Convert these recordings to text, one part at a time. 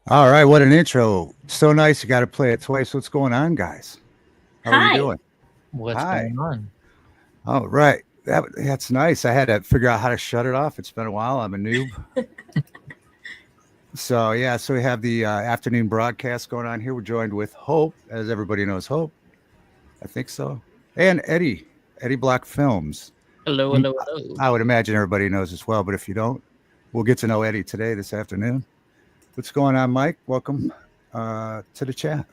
All right, what an intro. So nice. You got to play it twice. What's going on, guys? How are you Hi. doing? What's Hi. going on? All right. That's nice. I had to figure out how to shut it off. It's been a while. I'm a noob. So we have the afternoon broadcast going on here. We're joined with Hope, as everybody knows Hope. I think so. And Eddie Block Films, Hello, whom hello, hello. I would imagine everybody knows as well. But if you don't, we'll get to know Eddie today, this afternoon. What's going on, Mike? Welcome to the chat.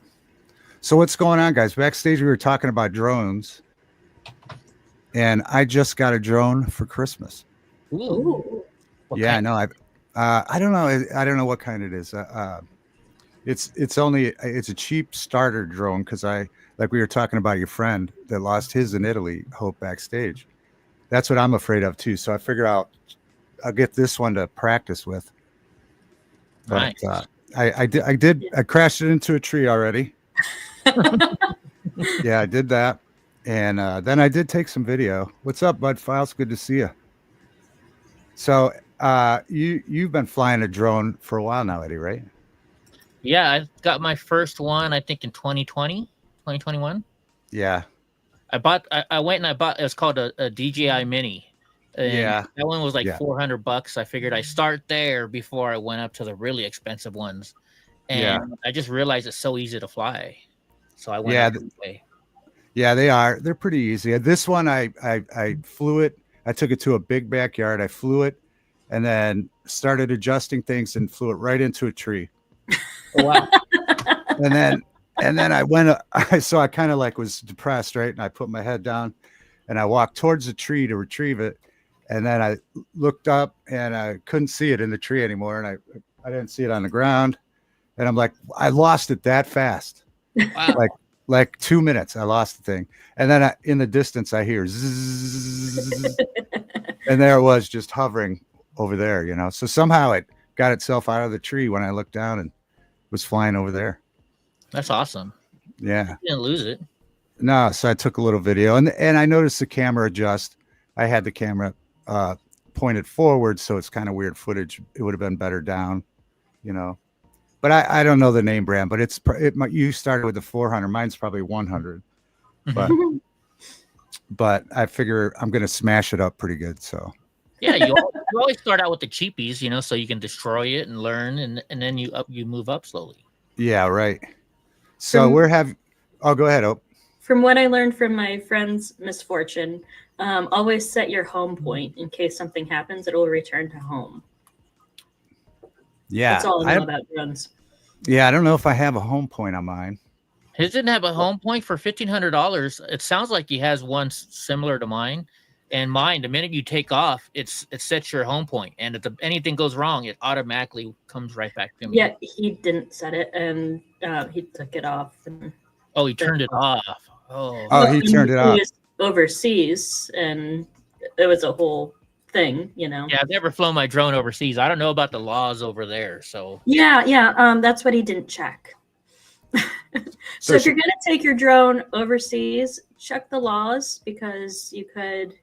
So what's going on, guys? Backstage, we were talking about drones, and I just got a drone for Christmas. Ooh, what Yeah, kind? no, I don't know. I don't know what kind it is. It's a cheap starter drone because I like we were talking about your friend that lost his in Italy. Hope backstage. That's what I'm afraid of too. So I figure I'll get this one to practice with. But Nice. I crashed it into a tree already. Yeah, I did that. And then I did take some video. What's up, Bud Files? Good to see you. So you've been flying a drone for a while now, Eddie, right? Yeah, I got my first one, I think, in 2020, 2021. Yeah. I went and I bought, it was called a DJI Mini. And Yeah. that one was like Yeah. $400. I figured I start there before I went up to the really expensive ones. Yeah. And I just realized it's so easy to fly. So I went Yeah. up that way. Yeah, they are. They're pretty easy. This one I flew it. I took it to a big backyard. I flew it and then started adjusting things and flew it right into a tree. Oh, wow. And then I went so I kind of like was depressed, right? And I put my head down and I walked towards the tree to retrieve it. And then I looked up and I couldn't see it in the tree anymore. And I didn't see it on the ground. And I'm like, I lost it that fast. Wow. Like 2 minutes. I lost the thing. And then in the distance, I hear zzz, and there it was just hovering over there. So somehow it got itself out of the tree when I looked down and was flying over there. That's awesome. Yeah. You didn't lose it. No, so I took a little video and I noticed the camera adjust. I had the camera pointed forward, so it's kind of weird footage. It would have been better down, you know. But I don't know the name brand, but you started with the 400. Mine's probably 100. But Mhm. but I figure I'm gonna smash it up pretty good. So Yeah, you always start out with the cheapies, so you can destroy it and learn, and then you move up slowly. yeah, right. So From oh, go ahead. Oh, from what I learned from my friend's misfortune, always set your home point in case something happens. It will return to home. yeah. That's all I know about drones. I don't know if I have a home point on mine. His didn't have a home point for $1,500. It sounds like he has one similar to mine. And mine, the minute you take off, it sets your home point, and if anything goes wrong, it automatically comes right back to me. Yeah, he didn't set it, and he took it off. And Oh, he turned it off. Oh, Oh, he turned it off. was overseas, and it was a whole thing. yeah. I've never flown my drone overseas. I don't know about the laws over there. So Yeah. That's what he didn't check. So if you're going to take your drone overseas, check the laws because you could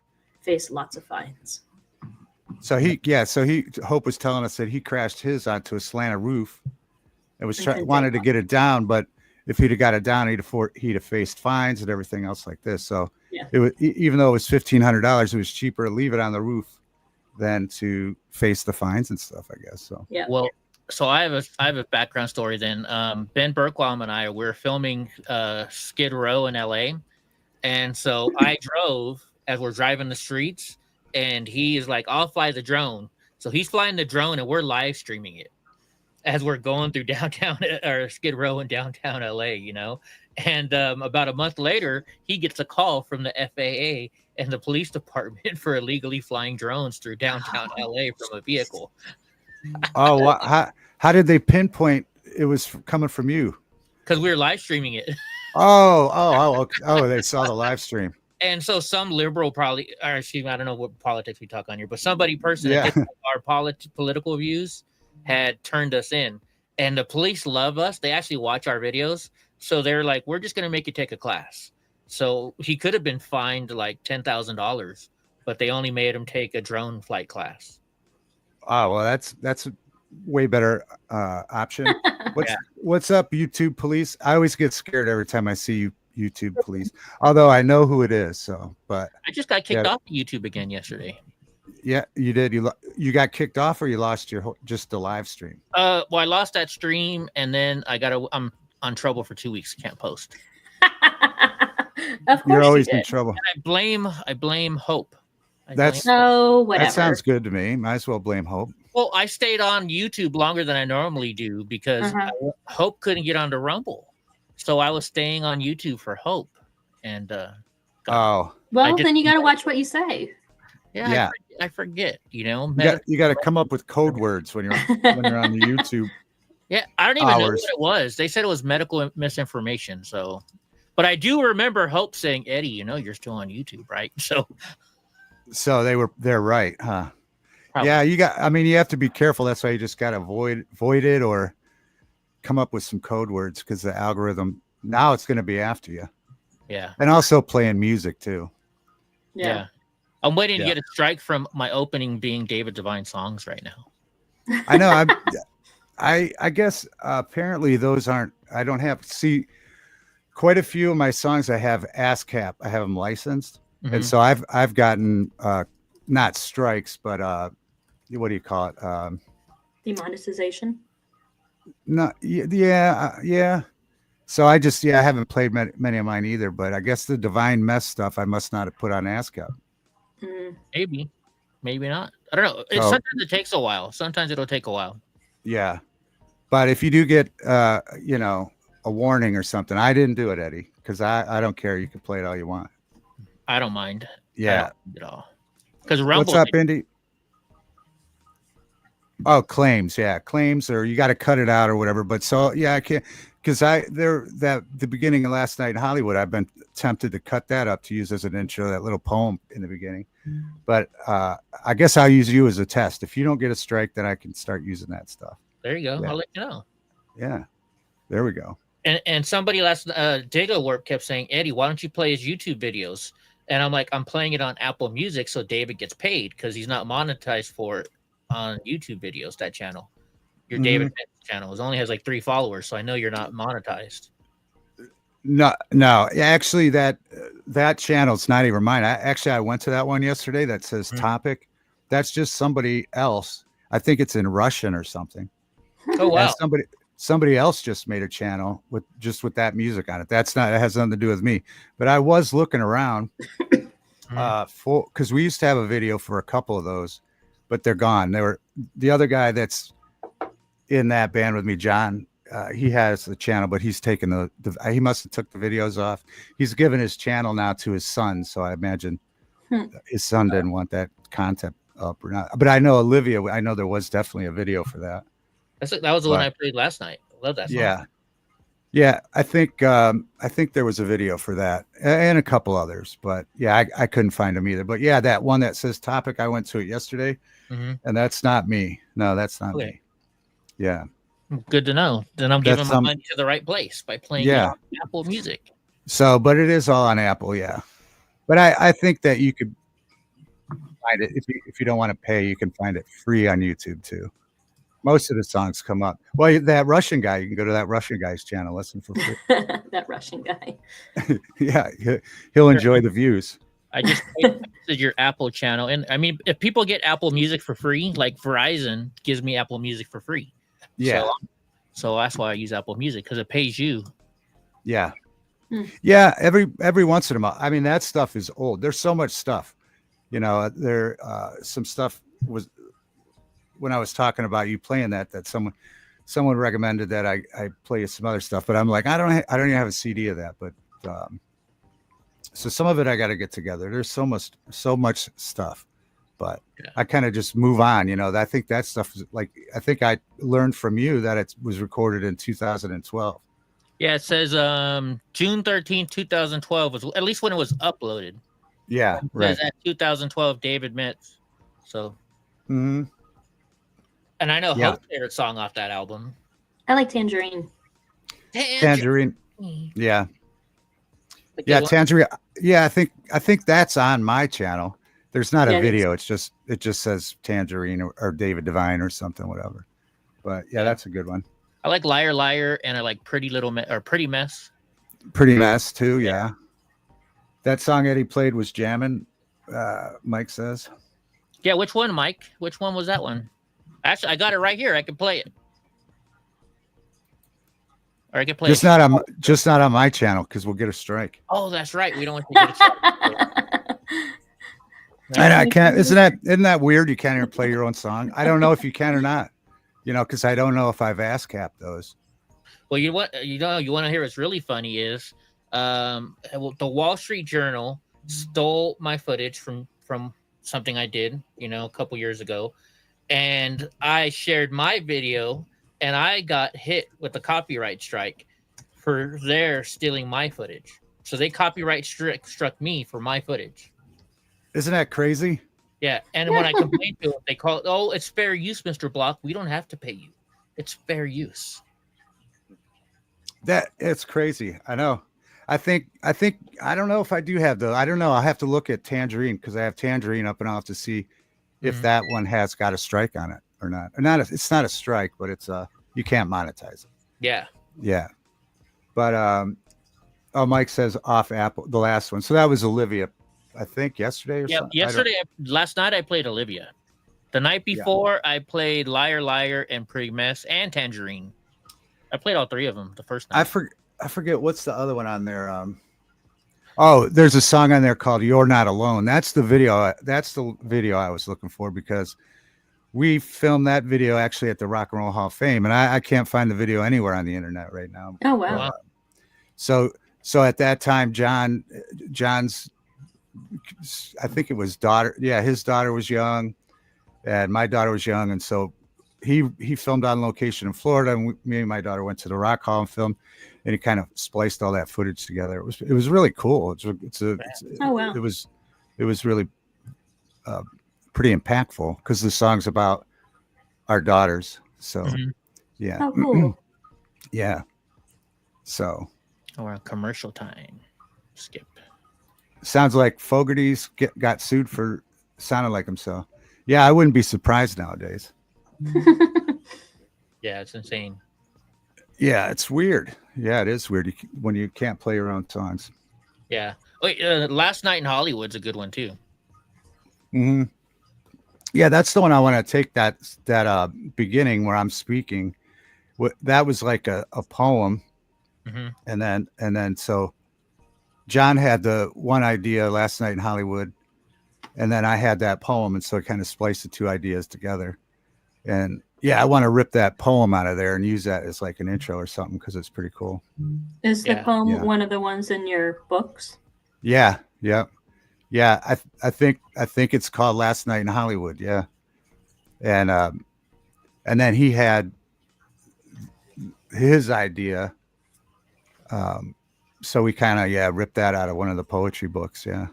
face lots of fines. So Hope was telling us that he crashed his onto a slanted roof. It was wanted to get it down, but if he'd have got it down, he'd have faced fines and everything else like this. So yeah. It was, even though it was $1,500, it was cheaper to leave it on the roof than to face the fines and stuff, I guess. So yeah. Well, so I have a background story then. Ben Berkbaum and I were filming Skid Row in LA. And so I drove as we're driving the streets, and he is like, I'll fly the drone. So he's flying the drone and we're live streaming it as we're going through downtown or Skid Row in downtown LA. And about a month later, he gets a call from the FAA and the police department for illegally flying drones through downtown LA from a vehicle. Oh, how did they pinpoint it was coming from you? Because we were live streaming it. Oh, they saw the live stream. And so some liberal probably, or excuse me, I don't know what politics we talk on here, but person that Yeah. didn't like our political views had turned us in. And the police love us. They actually watch our videos. So they're like, we're just going to make you take a class. So he could have been fined like $10,000, but they only made him take a drone flight class. Oh, well, that's way better option. What's up, YouTube police? I always get scared every time I see you, YouTube police. Although I know who it is. So, but I just got kicked off YouTube again yesterday. Yeah, you did. You got kicked off, or you lost your just the live stream? Well, I lost that stream, and then I'm on trouble for 2 weeks. Can't post. Of course, you're always in trouble. And I blame Hope. Whatever. That sounds good to me. Might as well blame Hope. Well, I stayed on YouTube longer than I normally do because Hope couldn't get onto Rumble, so I was staying on YouTube for Hope. And well, then you got to watch what you say. Yeah. I forget. You know, you got to come up with code words when you're on the YouTube. Yeah, I don't even know what it was. They said it was medical misinformation. So, but I do remember Hope saying, "Eddie, you know, you're still on YouTube, right?" So they're right, huh? Probably. Yeah, you have to be careful. That's why you just got to void it or come up with some code words, because the algorithm now it's going to be after you. Yeah, and also playing music too. Yeah. I'm waiting to get a strike from my opening being David Divine songs right now. I know. I guess apparently those aren't. I don't have quite a few of my songs. I have ASCAP. I have them licensed, and so I've gotten not strikes, but what do you call it? Demonetization. No, yeah. So I haven't played many of mine either. But I guess the Divine Mess stuff I must not have put on ASCAP. Maybe not. I don't know. Sometimes it takes a while. Sometimes it'll take a while. Yeah, but if you do get a warning or something, I didn't do it, Eddie, because I don't care. You can play it all you want. I don't mind. Yeah, at all. Because Rumble. What's up, Indy? Oh, claims, or you got to cut it out or whatever. But so I can't, because the beginning of last night in Hollywood, I've been tempted to cut that up to use as an intro, that little poem in the beginning. But I guess I'll use you as a test. If you don't get a strike, then I can start using that stuff. There you go. Yeah. I'll let you know. Yeah, there we go. And somebody last Dago Warp kept saying, Eddie, why don't you play his YouTube videos? And I'm like, I'm playing it on Apple Music so David gets paid, because he's not monetized for it on YouTube videos, that channel. Your David channel only has like 3 followers, so I know you're not monetized. No. Actually, that channel's not even mine. I went to that one yesterday that says topic. That's just somebody else. I think it's in Russian or something. Oh wow! And somebody else just made a channel with that music on it. It has nothing to do with me. But I was looking around because we used to have a video for a couple of those, but they're gone. They were the other guy that's in that band with me, John. He has the channel, but he's taken he must have took the videos off. He's given his channel now to his son, so I imagine his son didn't want that content up or not. But I know Olivia. I know there was definitely a video for that. That was the one I played last night. I love that song. Yeah. I think there was a video for that and a couple others, but I couldn't find them either. But that one that says topic, I went to it yesterday, and that's not me. No, that's not me. Yeah. Good to know. Then I'm giving my money to the right place by playing Apple Music. So, but it is all on Apple, But I think that you could find it if you don't want to pay. You can find it free on YouTube too. Most of the songs come up. Well, that Russian guy, you can go to that Russian guy's channel, listen for free. That Russian guy. Yeah, he'll enjoy the views. I just posted your Apple channel, and I mean, if people get Apple Music for free, like Verizon gives me Apple Music for free. Yeah. So that's why I use Apple Music, because it pays you. Yeah. Yeah. Every once in a while. I mean, that stuff is old. There's so much stuff. Some stuff was when I was talking about you playing that someone recommended that I play some other stuff, but I'm like, I don't even have a CD of that. But so some of it I got to get together. There's so much stuff. But I kind of just move on, I think that stuff is like, I think I learned from you that it was recorded in 2012. Yeah, it says June 13th, 2012 was at least when it was uploaded. Yeah, right. It says at 2012 David Metz. So. And I know Hope's favorite song off that album. I like Tangerine. Tangerine. Yeah. Tangerine. Yeah, I think that's on my channel. There's not a video. It just says Tangerine or David Divine or something, whatever. But yeah, that's a good one. I like Liar Liar, and I like Pretty Pretty Mess. Pretty Mess too. Yeah. That song Eddie played was jamming. Mike says. Yeah, which one, Mike? Which one was that one? Actually, I got it right here. I can play it. Or I can play just not on my channel because we'll get a strike. Oh, that's right. We don't want to get a strike. I can't. Isn't that weird? You can't even play your own song. I don't know if you can or not. Because I don't know if I've ASCAP those. Well, you want to hear what's really funny is the Wall Street Journal stole my footage from something I did, a couple years ago, and I shared my video, and I got hit with a copyright strike for their stealing my footage. So they copyright struck me for my footage. Isn't that crazy? Yeah, and when I complained to them, they call it, "Oh, it's fair use, Mr. Block. We don't have to pay you. It's fair use." It's crazy. I know. I think I don't know if I do have those. I don't know. I'll have to look at Tangerine because I have Tangerine up, and I'll have to see if that one has got a strike on it or not. It's not a strike, but it's you can't monetize it. Yeah. Yeah. But Mike says off Apple, the last one. So that was Olivia, I think yesterday or something. Last night I played Olivia. The night before I played Liar Liar and Pretty Mess and Tangerine. I played all three of them the first night. I forget what's the other one on there. There's a song on there called "You're Not Alone." That's the video. That's the video I was looking for because we filmed that video actually at the Rock and Roll Hall of Fame, and I can't find the video anywhere on the internet right now. Oh wow! So at that time, John's, I think it was daughter. Yeah, his daughter was young, and my daughter was young, and so he filmed on location in Florida, and me and my daughter went to the Rock Hall and filmed, and he kind of spliced all that footage together. It was really cool. Oh wow! It was really pretty impactful because the song's about our daughters. So yeah. Oh cool. Yeah. So. Or commercial time. Skip. Sounds like Fogarty's got sued for sounding like himself. Yeah, I wouldn't be surprised nowadays. Yeah, it's insane. Yeah, it's weird. Yeah, it is weird when you can't play your own songs. Yeah. Wait, Last Night in Hollywood's a good one too. Mm-hmm. Yeah, that's the one I want to take. That beginning where I'm speaking. That was like a poem, and then so John had the one idea, Last Night in Hollywood, and then I had that poem, and so I kind of spliced the two ideas together. And yeah, I want to rip that poem out of there and use that as like an intro or something because it's pretty cool. Is the poem one of the ones in your books? Yeah. I think it's called Last Night in Hollywood. Yeah, and then he had his idea. So we kind of ripped that out of one of the poetry books. Yeah.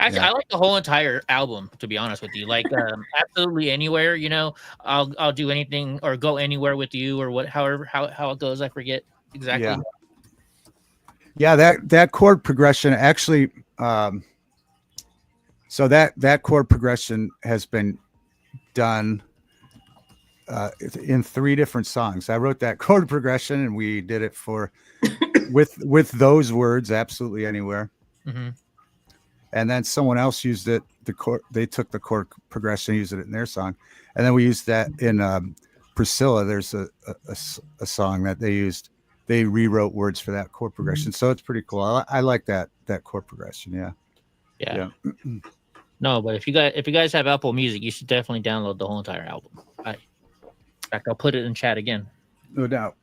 Actually, I like the whole entire album, to be honest with you. Like, absolutely anywhere, I'll do anything or go anywhere with you or however it goes. I forget exactly. Yeah, that chord progression actually. So that chord progression has been done in 3 different songs. I wrote that chord progression, and we did it with those words, absolutely anywhere. Mm-hmm. And then someone else used it. They took the chord progression, used it in their song, and then we used that in Priscilla. There's a song that they used. They rewrote words for that chord progression, so it's pretty cool. I like that chord progression. Yeah. No, but if you guys have Apple Music, you should definitely download the whole entire album. In fact, I'll put it in chat again. No doubt.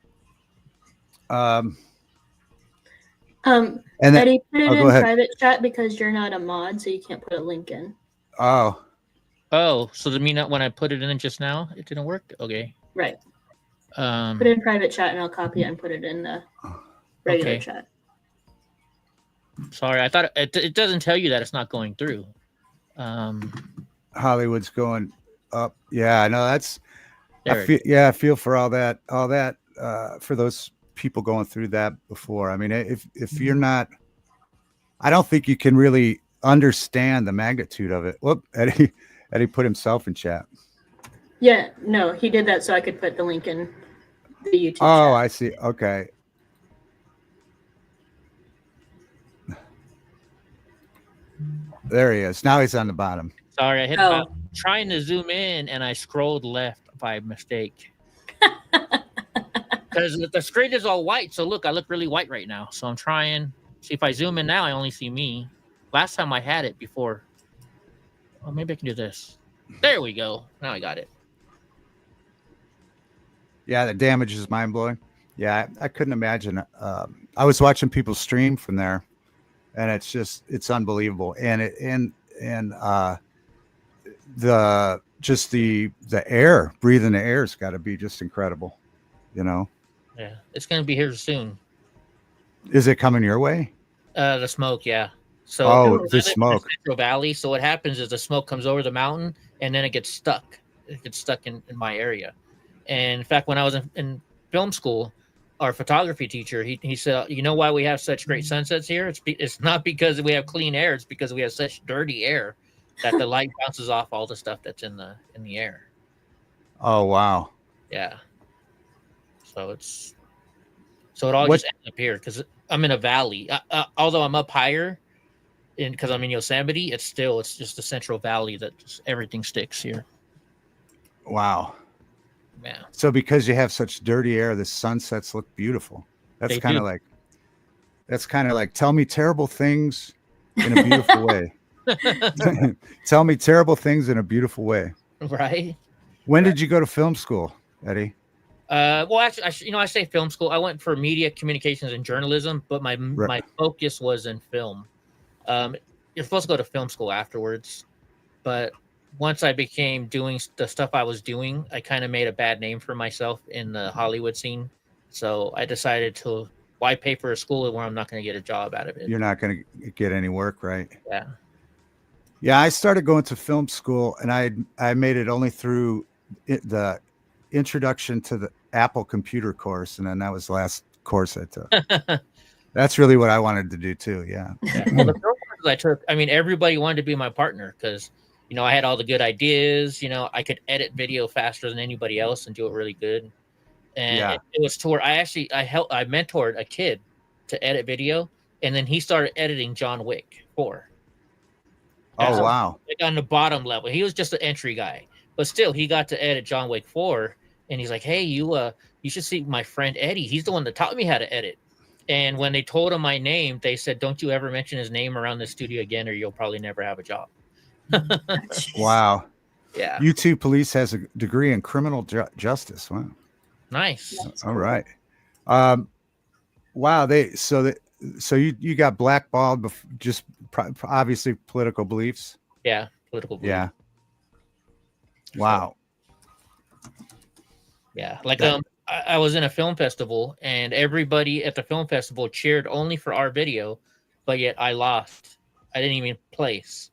And Eddie, put it in private chat because you're not a mod, so you can't put a link in. Oh, so the mean that when I put it in just now, it didn't work? Okay. Right. Put it in private chat, and I'll copy it and put it in the regular chat. Sorry, I thought it doesn't tell you that it's not going through. Hollywood's going up. Yeah, I know I feel for all that for those people going through that before. I mean, if you're not, I don't think you can really understand the magnitude of it. Whoop, Eddie put himself in chat. Yeah, no, he did that so I could put the link in the YouTube Oh, chat. I see. Okay. There he is. Now he's on the bottom. Sorry, I hit Oh. trying to zoom in and I scrolled left by mistake. Because the screen is all white. So look, I look really white right now. So I'm trying. See, if I zoom in now, I only see me. Last time I had it before. Oh, maybe I can do this. There we go. Now I got it. Yeah, the damage is mind blowing. Yeah, I couldn't imagine. I was watching people stream from there, and it's unbelievable. And the air, breathing the air has got to be just incredible. You know. Yeah, it's gonna be here soon. Is it coming your way? The smoke, yeah. So the I live in smoke. Central Valley. So what happens is the smoke comes over the mountain and then it gets stuck. It gets stuck in my area. And in fact, when I was in film school, our photography teacher, he said, you know why we have such great sunsets here? It's not because we have clean air. It's because we have such dirty air that the light bounces off all the stuff that's in the air. Oh, wow. Yeah. So it all just ends up here because I'm in a valley. Although I'm up higher, because I'm in Yosemite, it's just the Central Valley that just, everything sticks here. Wow. Yeah. So because you have such dirty air, the sunsets look beautiful. That's kind of like tell me terrible things in a beautiful way. Tell me terrible things in a beautiful way. Right. When did you go to film school, Eddie? Well, actually, I say film school. I went for media communications and journalism, but my focus was in film. You're supposed to go to film school afterwards, but once I became doing the stuff I was doing, I kind of made a bad name for myself in the Hollywood scene. So I decided to, why pay for a school where I'm not going to get a job out of it? You're not going to get any work, right? Yeah. Yeah, I started going to film school, and I made it only through the introduction to the Apple computer course, and then that was the last course I took. That's really what I wanted to do too. Yeah. Well, the film courses I took, I mean, everybody wanted to be my partner because, I had all the good ideas. I could edit video faster than anybody else and do it really good. And it was to where I mentored a kid to edit video, and then he started editing John Wick 4. Oh, wow. Like on the bottom level. He was just an entry guy, but still he got to edit John Wick 4, and he's like, hey, you should see my friend Eddie. He's the one that taught me how to edit. And when they told him my name, they said, don't you ever mention his name around the studio again, or you'll probably never have a job. Wow. Yeah. YouTube Police has a degree in criminal justice. Wow. Nice. All right. Wow. So you got blackballed just obviously political beliefs. Yeah. Political beliefs. Yeah. Wow. Yeah. Like, I was in a film festival and everybody at the film festival cheered only for our video, but yet I lost. I didn't even place.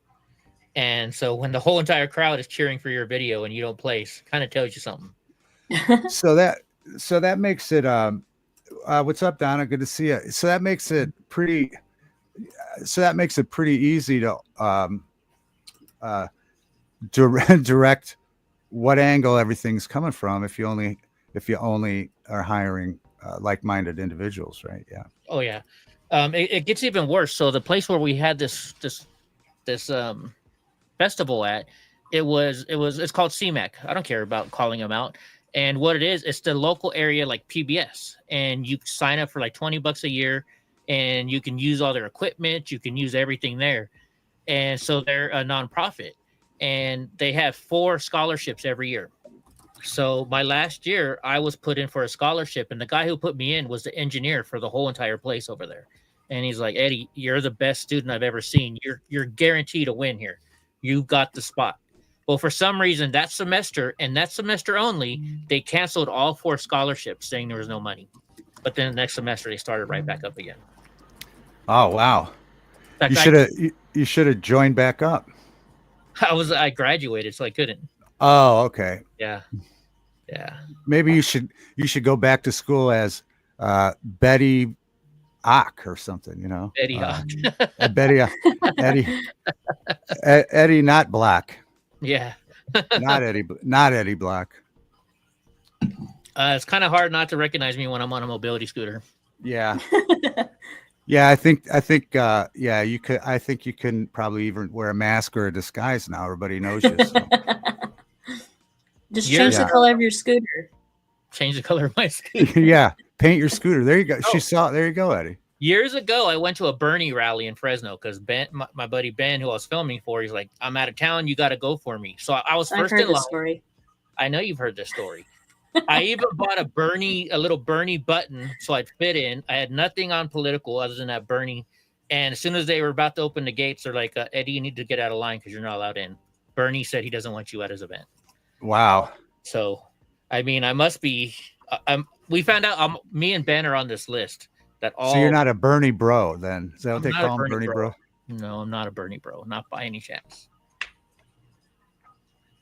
And so when the whole entire crowd is cheering for your video and you don't place, kind of tells you something. So that makes it what's up, Donna? Good to see you. So that makes it pretty easy to direct what angle everything's coming from if you only are hiring like-minded individuals, right? Yeah. Oh yeah. It gets even worse. So the place where we had this festival at, it's called CMAC. I don't care about calling them out. And what it is, it's the local area like PBS, and you sign up for like $20 a year, and you can use all their equipment. You can use everything there. And so they're a nonprofit, and they have 4 scholarships every year. So my last year, I was put in for a scholarship, and the guy who put me in was the engineer for the whole entire place over there. And he's like, Eddie, you're the best student I've ever seen. You're guaranteed to win here. You got the spot. Well, for some reason, that semester and that semester only, they canceled all 4 scholarships, saying there was no money. But then the next semester, they started right back up again. Oh wow! Fact, you should have joined back up. I graduated, so I couldn't. Oh, okay. Yeah. Maybe you should go back to school as Betty Ock or something. Betty Ock. Eddie not black. Yeah. Not Eddie Block. It's kind of hard not to recognize me when I'm on a mobility scooter. Yeah. Yeah, I think yeah, you could. I think you can probably even wear a mask or a disguise now. Everybody knows you. So. Just change the color of your scooter. Change the color of my scooter. Yeah, paint your scooter. There you go. Oh. She saw. There you go, Eddie. Years ago, I went to a Bernie rally in Fresno because Ben, my buddy Ben, who I was filming for, he's like, "I'm out of town. You got to go for me." So I was first in line. Story. I know you've heard this story. I even bought a little Bernie button so I'd fit in. I had nothing on political other than that Bernie. And as soon as they were about to open the gates, they're like, Eddie, you need to get out of line because you're not allowed in. Bernie said he doesn't want you at his event. Wow. So, I mean, I must be. We found out me and Ben are on this list. So you're not a Bernie bro then? Is that what they call him, Bernie bro? No, I'm not a Bernie bro. Not by any chance.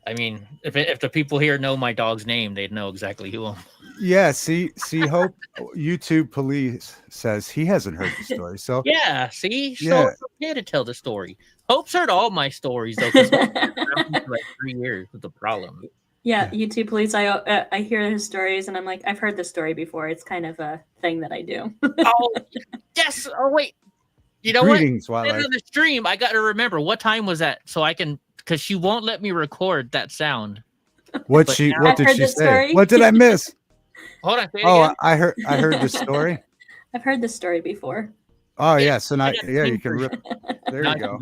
I mean, if the people here know my dog's name, they'd know exactly who I'm. Yeah, see, Hope, YouTube police says he hasn't heard the story. So yeah, see, so yeah. It's okay to tell the story. Hope's heard all my stories though, because for like 3 years with the problem. Yeah, YouTube police. I hear his stories, and I'm like, I've heard this story before. It's kind of a thing that I do. Oh yes. Oh wait. You know Greetings, what? In the stream, I got to remember what time was that, so I can. Because she won't let me record that sound. What did she say? Story? What did I miss? Hold on. Say it again. I heard the story. I've heard this story before. Oh yeah, so now you can rip. There you go.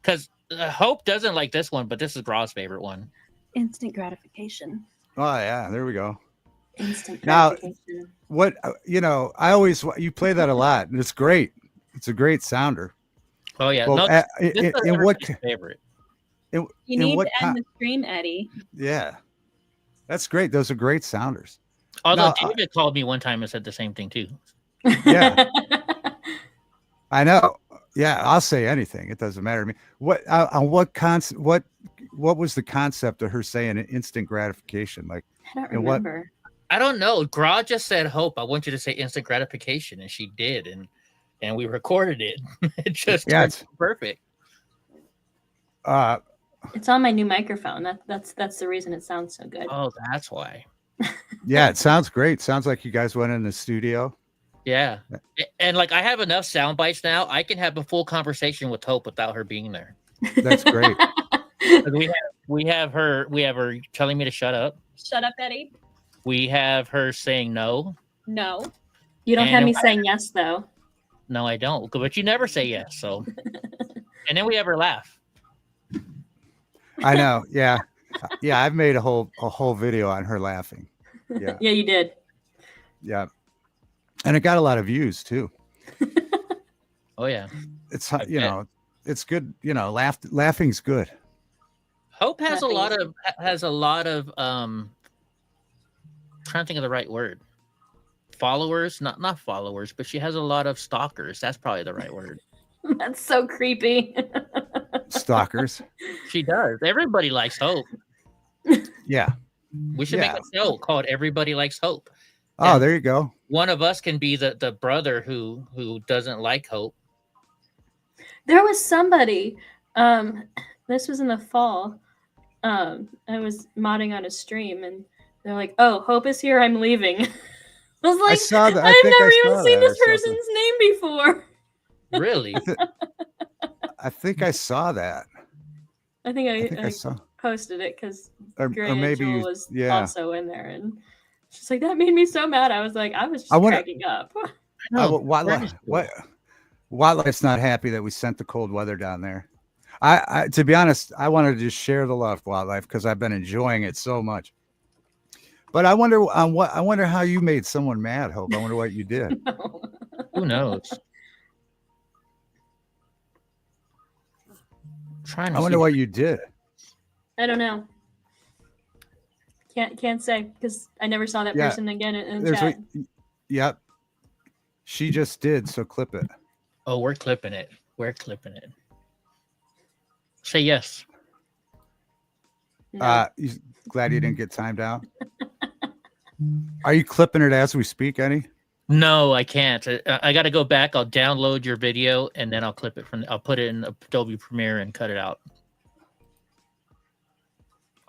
Because Hope doesn't like this one, but this is Graw's favorite one. Instant gratification. Oh yeah, there we go. Instant gratification. Now, what you play that a lot, and it's great. It's a great sounder. Oh yeah, well, in what favorite? You need to end the stream, Eddie. Yeah, that's great. Those are great sounders. Although David called me one time and said the same thing too. Yeah, I know. Yeah, I'll say anything. It doesn't matter to me. What on what concept? What was the concept of her saying instant gratification? Like, I don't remember. I don't know. Graw just said, "Hope, I want you to say instant gratification," and she did, and we recorded it. It just turned perfect. It's on my new microphone. That's the reason it sounds so good. Oh, that's why. Yeah, it sounds great. Sounds like you guys went in the studio. Yeah, and like I have enough sound bites now. I can have a full conversation with Hope without her being there. That's great. we have her telling me to shut up. Shut up, Eddie. We have her saying no. No, you don't have me saying yes though. No, I don't. But you never say yes. So, and then we have her laugh. I know. Yeah. Yeah. I've made a whole video on her laughing. Yeah. Yeah, you did. Yeah. And it got a lot of views too. Oh yeah. It's, it's good. Laughing's good. Hope has a lot of, trying to think of the right word. Followers, not followers, but she has a lot of stalkers. That's probably the right word. That's so creepy. Stalkers. She does. Everybody likes Hope. Yeah. We should make a show called Everybody Likes Hope. Oh, there you go. One of us can be the brother who doesn't like Hope. There was somebody, this was in the fall. I was modding on a stream and they're like, "Oh, Hope is here, I'm leaving." I was like, I saw that. I've never even seen this person's name before. Really? I think I saw that. I think I posted it because or maybe was also in there, and she's like, "That made me so mad." I was like, I was just cracking up. Wildlife's not happy that we sent the cold weather down there. I to be honest, I wanted to just share the love, Wildlife, because I've been enjoying it so much. But I wonder how you made someone mad, Hope. I wonder what you did. No. Who knows? I wonder what you did. I don't know. Can't say because I never saw that person again in chat. Yep. She just did, so clip it. Oh, we're clipping it. We're clipping it. Say yes. No. You glad you didn't get timed out? Are you clipping it as we speak, Eddie? No, I can't. I got to go back. I'll download your video and then I'll clip it I'll put it in Adobe Premiere and cut it out.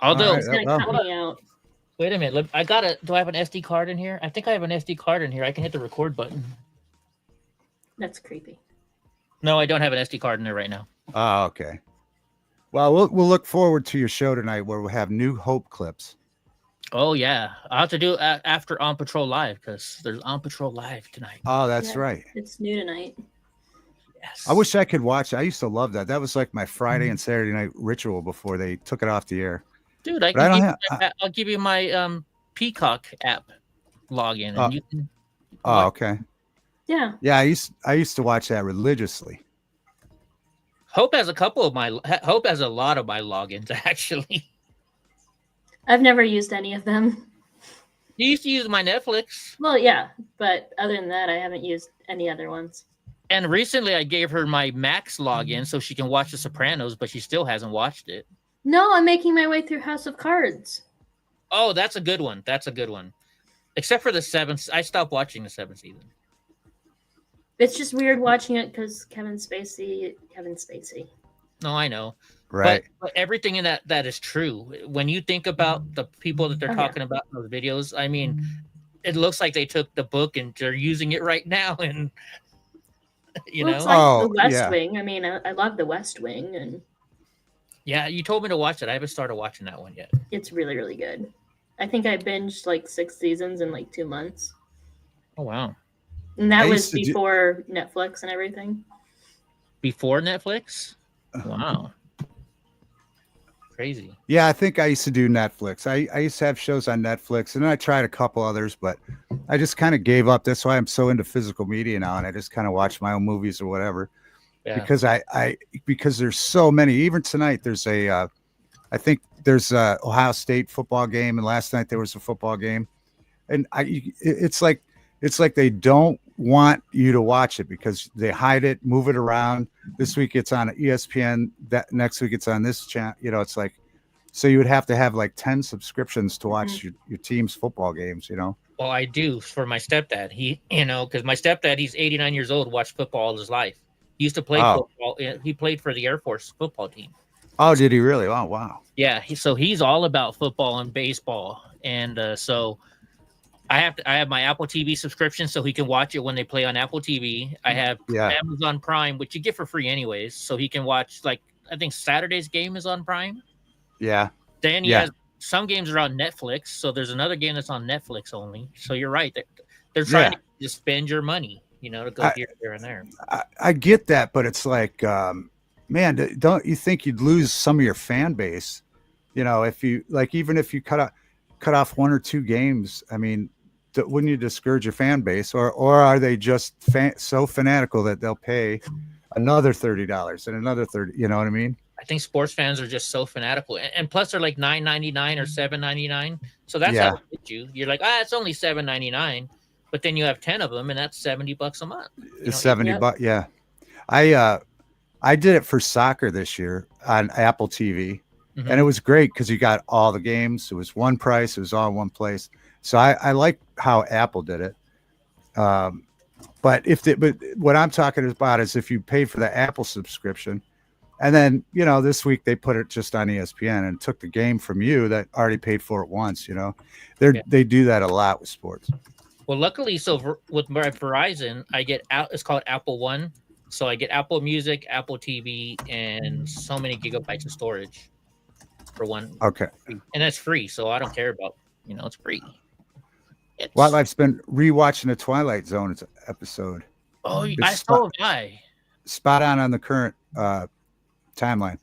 Although, All right, It's gonna well, cut me out. wait a minute. Do I have an SD card in here? I think I have an SD card in here. I can hit the record button. That's creepy. No, I don't have an SD card in there right now. oh, okay. Well, we'll look forward to your show tonight where we'll have new Hope clips. Oh yeah, I'll have to do it after On Patrol Live because there's On Patrol Live tonight. Oh, that's Yeah. right. It's new tonight. Yes. I wish I could watch it. I used to love that. That was like my Friday and Saturday night ritual before they took it off the air. Dude, But I don't I'll give you my Peacock app login, and you can. Oh, okay. Yeah. Yeah, I used to watch that religiously. Hope has Hope has a lot of my logins actually. I've never used any of them. You used to use my Netflix, Well, yeah, but other than that, I haven't used any other ones. and recently I gave her my Max login so she can watch The Sopranos, but she still hasn't watched it. No, I'm making my way through House of Cards. Oh, that's a good one. That's a good one. Except for the seventh, I stopped watching the seventh season. It's just weird watching it because Kevin Spacey. No, I know. Right. But everything in that is true. When you think about the people that they're Oh, talking about in those videos, I mean, it looks like they took the book and they're using it right now. And you Well, it's know, like Oh, The West yeah. Wing. I mean, I love The West Wing, and yeah, you told me to watch it. I haven't started watching that one yet. it's really, really good. I think I binged like 6 seasons in like 2 months. Oh wow! And that I was used to do- before Netflix and everything. Before Netflix? Wow, crazy. Yeah, I think I used to do Netflix. I used to have shows on Netflix, and then I tried a couple others, but I just kind of gave up. That's why I'm so into physical media now, and I just kind of watch my own movies or whatever. Yeah. Because there's so many. Even tonight, there's I think there's a Ohio State football game, and last night there was a football game, and it's like they don't want you to watch it because they hide it, move it around. This week it's on ESPN. That next week it's on this channel. You know, it's like, so you would have to have like 10 subscriptions to watch your team's football games. You know. Well, I do for my stepdad. He, because my stepdad, he's 89 years old, watched football all his life. He used to play football. He played for the Air Force football team. Oh, did he really? Oh, wow. Yeah, so he's all about football and baseball, and so I have my Apple TV subscription so he can watch it when they play on Apple TV. I have Amazon Prime, which you get for free anyways, so he can watch, like, I think Saturday's game is on Prime. Yeah. Then he has some games are on Netflix, so there's another game that's on Netflix only. So you're right, they're trying to just spend your money, to go here, there, and there. I get that, but it's like, man, don't you think you'd lose some of your fan base? If you even if you cut off 1 or 2 games, I mean, wouldn't you discourage your fan base, or are they just so fanatical that they'll pay another $30 and another 30? You know what I mean? I think sports fans are just so fanatical, and plus they're like $9.99 or $7.99. So that's how it hits you. You're like, it's only $7.99, but then you have 10 of them, and that's $70 a month. It's $70. Yeah, I did it for soccer this year on Apple TV, and it was great because you got all the games. It was one price. It was all in one place. So I like how Apple did it. But what I'm talking about is if you paid for the Apple subscription, and then this week they put it just on ESPN and took the game from you that already paid for it once. They do that a lot with sports. Well, luckily, so with my Verizon, I get it's called Apple One. So I get Apple Music, Apple TV, and so many gigabytes of storage for one. Okay. And that's free, so I don't care about, it's free. I've been rewatching the Twilight Zone episode. Oh, I saw a guy. Spot on the current timeline.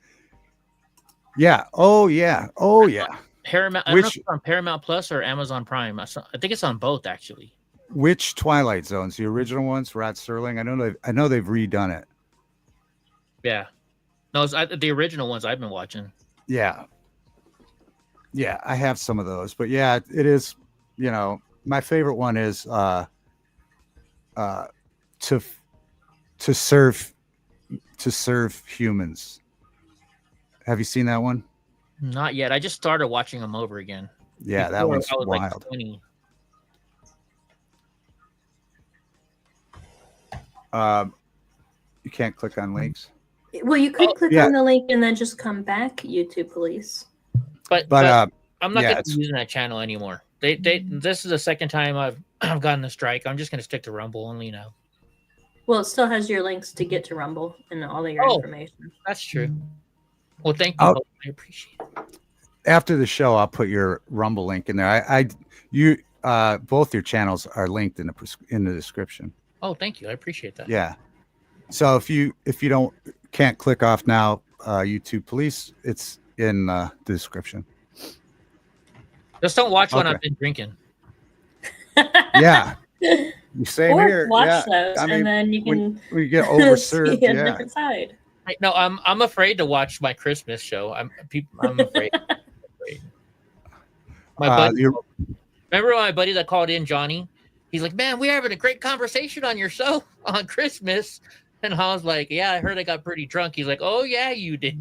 Yeah. Oh, yeah. Oh, yeah. Paramount. I don't know if it's on Paramount Plus or Amazon Prime. I think it's on both, actually. Which Twilight Zones? The original ones, Rod Serling. I know they've redone it. Yeah. No, it's the original ones I've been watching. Yeah. Yeah, I have some of those, but yeah, it is. My favorite one is to serve humans. Have you seen that one? Not yet. I just started watching them over again. Yeah, that one's wild. Like 20. You can't click on links. Well, you could click on the link and then just come back, YouTube police. But I'm not yeah, going to be using that channel anymore. This is the second time I've gotten a strike. I'm just going to stick to Rumble only now. Well, it still has your links to get to Rumble and all of your information. That's true. Well, thank you. I appreciate it. After the show, I'll put your Rumble link in there. You both your channels are linked in the description. Oh, thank you. I appreciate that. Yeah. So if you can't click off now, YouTube Police, it's in the description. Just don't watch when I've been drinking. Yeah. Same or here. Watch those, and then you can we get overserved. See a different side. No, I'm afraid to watch my Christmas show. I'm afraid. My buddy, remember my buddy that called in, Johnny? He's like, "Man, we're having a great conversation on your show on Christmas." And I was like, "Yeah, I heard I got pretty drunk." He's like, "Oh yeah, you did."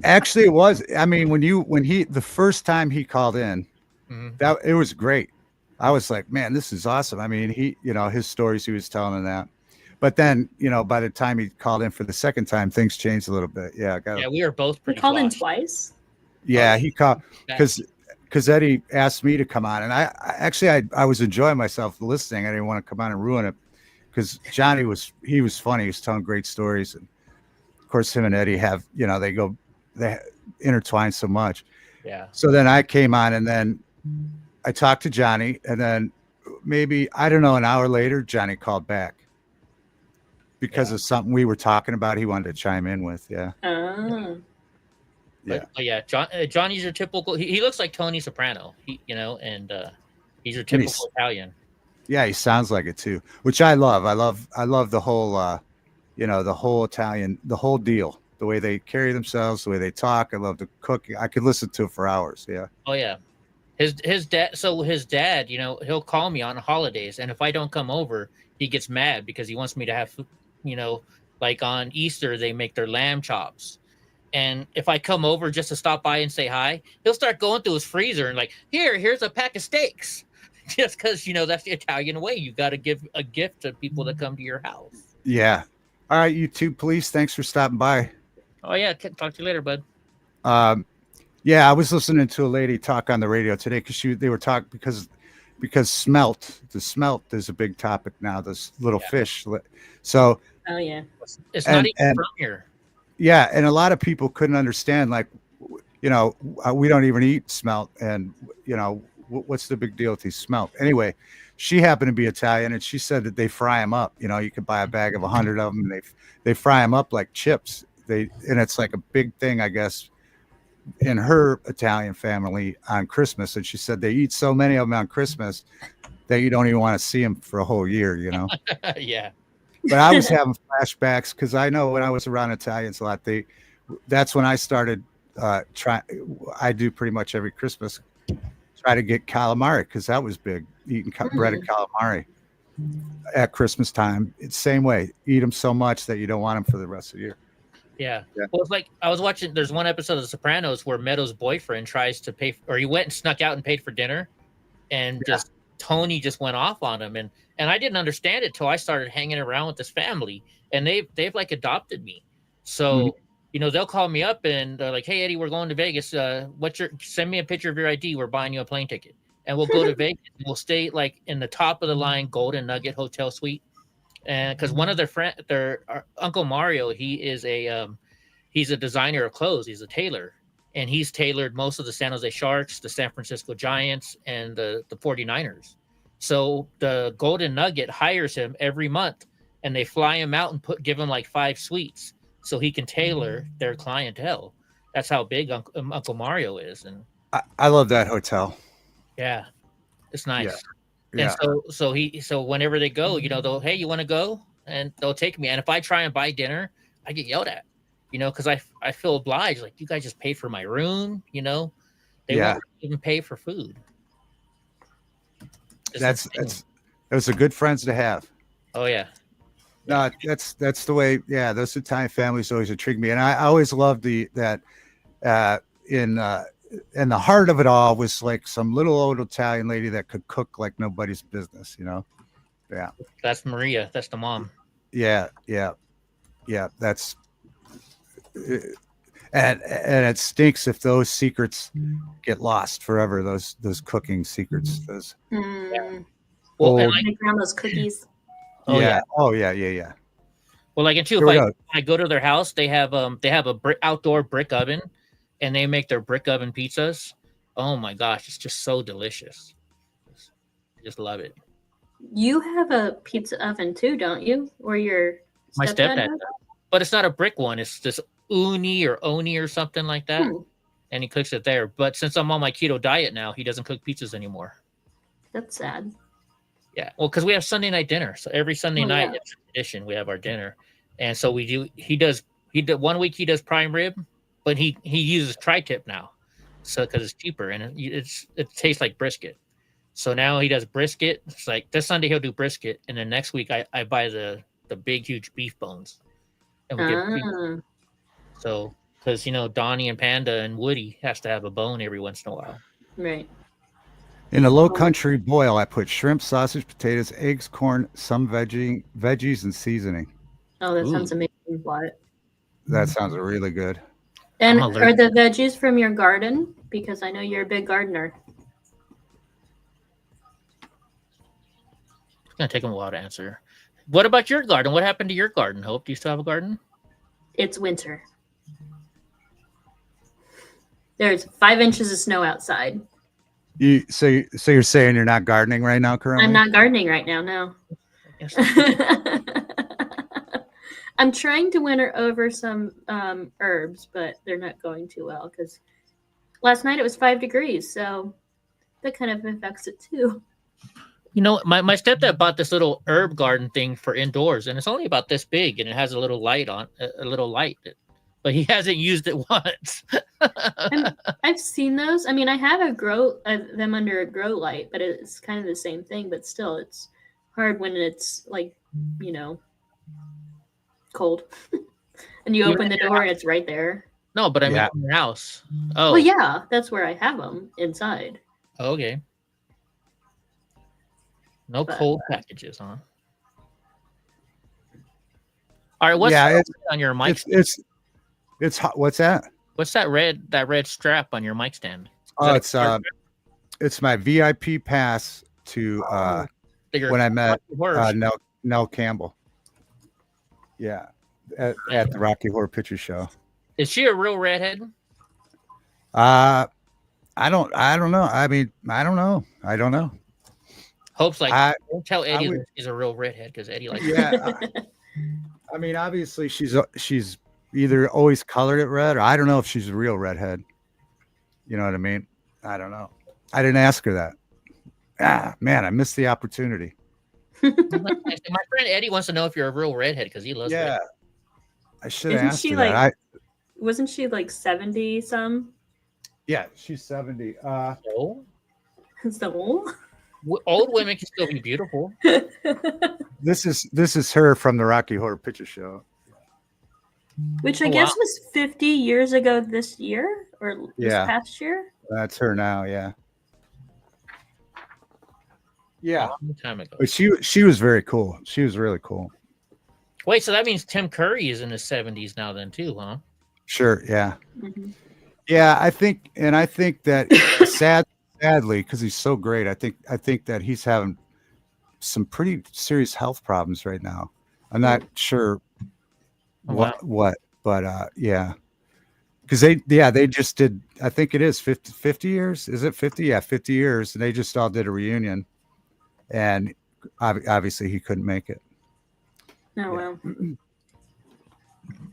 Actually, it was. I mean, the first time he called in, that it was great. I was like, "Man, this is awesome." I mean, his stories he was telling and that. But then, by the time he called in for the second time, things changed a little bit. Yeah, we were both pretty. He called in twice. Yeah, he called because Eddie asked me to come on, and I was enjoying myself listening. I didn't want to come on and ruin it because Johnny was funny. He was telling great stories, and of course, him and Eddie have they intertwine so much. Yeah. So then I came on, and then I talked to Johnny, and then maybe I don't know, an hour later, Johnny called back. Because of something we were talking about, he wanted to chime in with. Yeah. Yeah. Johnny's your typical. He looks like Tony Soprano. He's your typical Italian. Yeah, he sounds like it too, which I love. I love the whole, the whole Italian, the whole deal, the way they carry themselves, the way they talk. I love the cooking. I could listen to it for hours. Yeah. Oh yeah. His dad. So his dad, he'll call me on holidays, and if I don't come over, he gets mad because he wants me to have food. Like on Easter, they make their lamb chops. And if I come over just to stop by and say hi, he'll start going through his freezer and like, here's a pack of steaks. Just because, that's the Italian way. You got to give a gift to people that come to your house. Yeah. All right, YouTube Police, thanks for stopping by. Oh, yeah. Talk to you later, bud. Yeah, I was listening to a lady talk on the radio today because they were talking because the smelt is a big topic now, this little fish. So oh yeah, it's not even from here. Yeah, and a lot of people couldn't understand, like, we don't even eat smelt, and what's the big deal with these smelt? Anyway, she happened to be Italian, and she said that they fry them up. You could buy a bag of 100 of them, and they fry them up like chips. And it's like a big thing, I guess, in her Italian family on Christmas. And she said they eat so many of them on Christmas that you don't even want to see them for a whole year. Yeah. But I was having flashbacks because I know when I was around Italians a lot, that's when I started I do pretty much every Christmas, try to get calamari because that was big, eating breaded calamari at Christmas time. It's the same way. Eat them so much that you don't want them for the rest of the year. Yeah. Well, it's like I was watching, there's one episode of The Sopranos where Meadows' boyfriend tries to pay, or he went and snuck out and paid for dinner, and Tony just went off on him. And I didn't understand it till I started hanging around with this family, and they've like adopted me. So, they'll call me up and they're like, "Hey Eddie, we're going to Vegas. Send me a picture of your ID. We're buying you a plane ticket." And we'll go to Vegas. And we'll stay like in the top of the line Golden Nugget Hotel Suite. And because one of their Uncle Mario, he's a designer of clothes. He's a tailor, and he's tailored most of the San Jose Sharks, the San Francisco Giants, and the 49ers. So the Golden Nugget hires him every month, and they fly him out and give him like 5 suites so he can tailor their clientele. That's how big Uncle Mario is. And I love that hotel. Yeah, it's nice. Yeah. And so whenever they go, they'll, "Hey, you want to go?" And they'll take me. And if I try and buy dinner, I get yelled at, because I feel obliged. Like, you guys just pay for my room, they won't even pay for food. Those are good friends to have. Oh yeah. No, that's the way. Yeah, those Italian families always intrigue me, and I always loved that in the heart of it all was like some little old Italian lady that could cook like nobody's business. Yeah. That's Maria. That's the mom. Yeah. That's. and it stinks if those secrets get lost forever. Those cooking secrets. Those Mm. Well, and old. like, My grandma's cookies. oh yeah. Oh yeah. Well, like, and too, Here we if go. I go to their house, they have a outdoor brick oven, and they make their brick oven pizzas. Oh my gosh, it's just so delicious. I just love it. You have a pizza oven too, don't you? Or your My stepdad stepdad, does? but it's not a brick one. It's this oni or something like that, Hmm, and he cooks it there. But since I'm on my keto diet now, he doesn't cook pizzas anymore. that's sad. Yeah, well, because we have Sunday night dinner, so every Sunday Oh, night yeah. it's a tradition. We have our dinner, and so we do. He did 1 week. He does prime rib, but he uses tri-tip now, so because it's cheaper and it tastes like brisket. So now he does brisket. It's like this Sunday he'll do brisket, and then next week I buy the big huge beef bones, and we get beef. Ah, So because Donnie and Panda and Woody has to have a bone every once in a while. right. In a low country boil, I put shrimp, sausage, potatoes, eggs, corn, some veggies, and seasoning. Oh, that sounds Ooh. amazing. What? That sounds really good. And I'm are the veggies from your garden? Because I know you're a big gardener. It's gonna take him a while to answer. What about your garden? What happened to your garden, Hope? Do you still have a garden? It's winter. There's 5 inches of snow outside. So you're saying you're not gardening right now, currently? I'm not gardening right now, no. Yes. I'm trying to winter over some herbs, but they're not going too well because last night it was 5 degrees, so that kind of affects it too. My stepdad bought this little herb garden thing for indoors, and it's only about this big, and it has a little light but he hasn't used it once. I've seen those. I mean, I have them under a grow light, but it's kind of the same thing. But still, it's hard when it's like, cold, and you open the door and it's right there. No, but I mean in your house. Oh, well, yeah, that's where I have them inside. Okay. No cold packages, huh? All right, what's on your mic? It's hot. What's that? What's that red strap on your mic stand? Oh, it's my VIP pass to when I met Nell Campbell. Yeah, at the Rocky Horror Picture Show. Is she a real redhead? I don't know. I mean, I don't know. Hope's like, don't tell Eddie she's a real redhead because Eddie likes. Yeah. I mean, obviously she's either always colored it red, or I don't know if she's a real redhead. You know what I mean? I don't know. I didn't ask her that. Man, I missed the opportunity. My friend Eddie wants to know if you're a real redhead because he loves red. I should have asked her that. Wasn't she like 70 some? Yeah, she's 70. So old women can still be beautiful. This is her from the Rocky Horror Picture Show, which I guess was 50 years ago this year or this past year. That's her now. Yeah. A long time ago. But she was very cool. She was really cool. Wait, so that means Tim Curry is in his 70s now then too, huh? Sure. Yeah. Mm-hmm. Yeah, I think that sadly, because he's so great, I think that he's having some pretty serious health problems right now. I'm not sure what, but yeah. Because they just did, I think it is 50 years. Is it 50? Yeah, 50 years. And they just all did a reunion. And obviously he couldn't make it. Oh, well.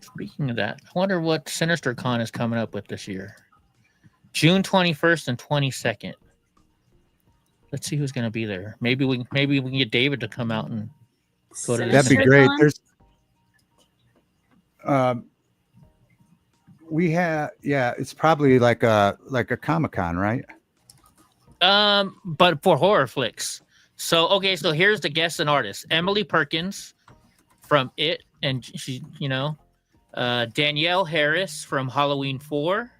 Speaking of that, I wonder what Sinister Con is coming up with this year. June 21st and 22nd. Let's see who's going to be there. Maybe we can get David to come out and go to. That'd be great. There's we have it's probably like a Comic-Con, right? But for horror flicks. So here's the guests and artists. Emily Perkins from It, and she, Danielle Harris from Halloween 4.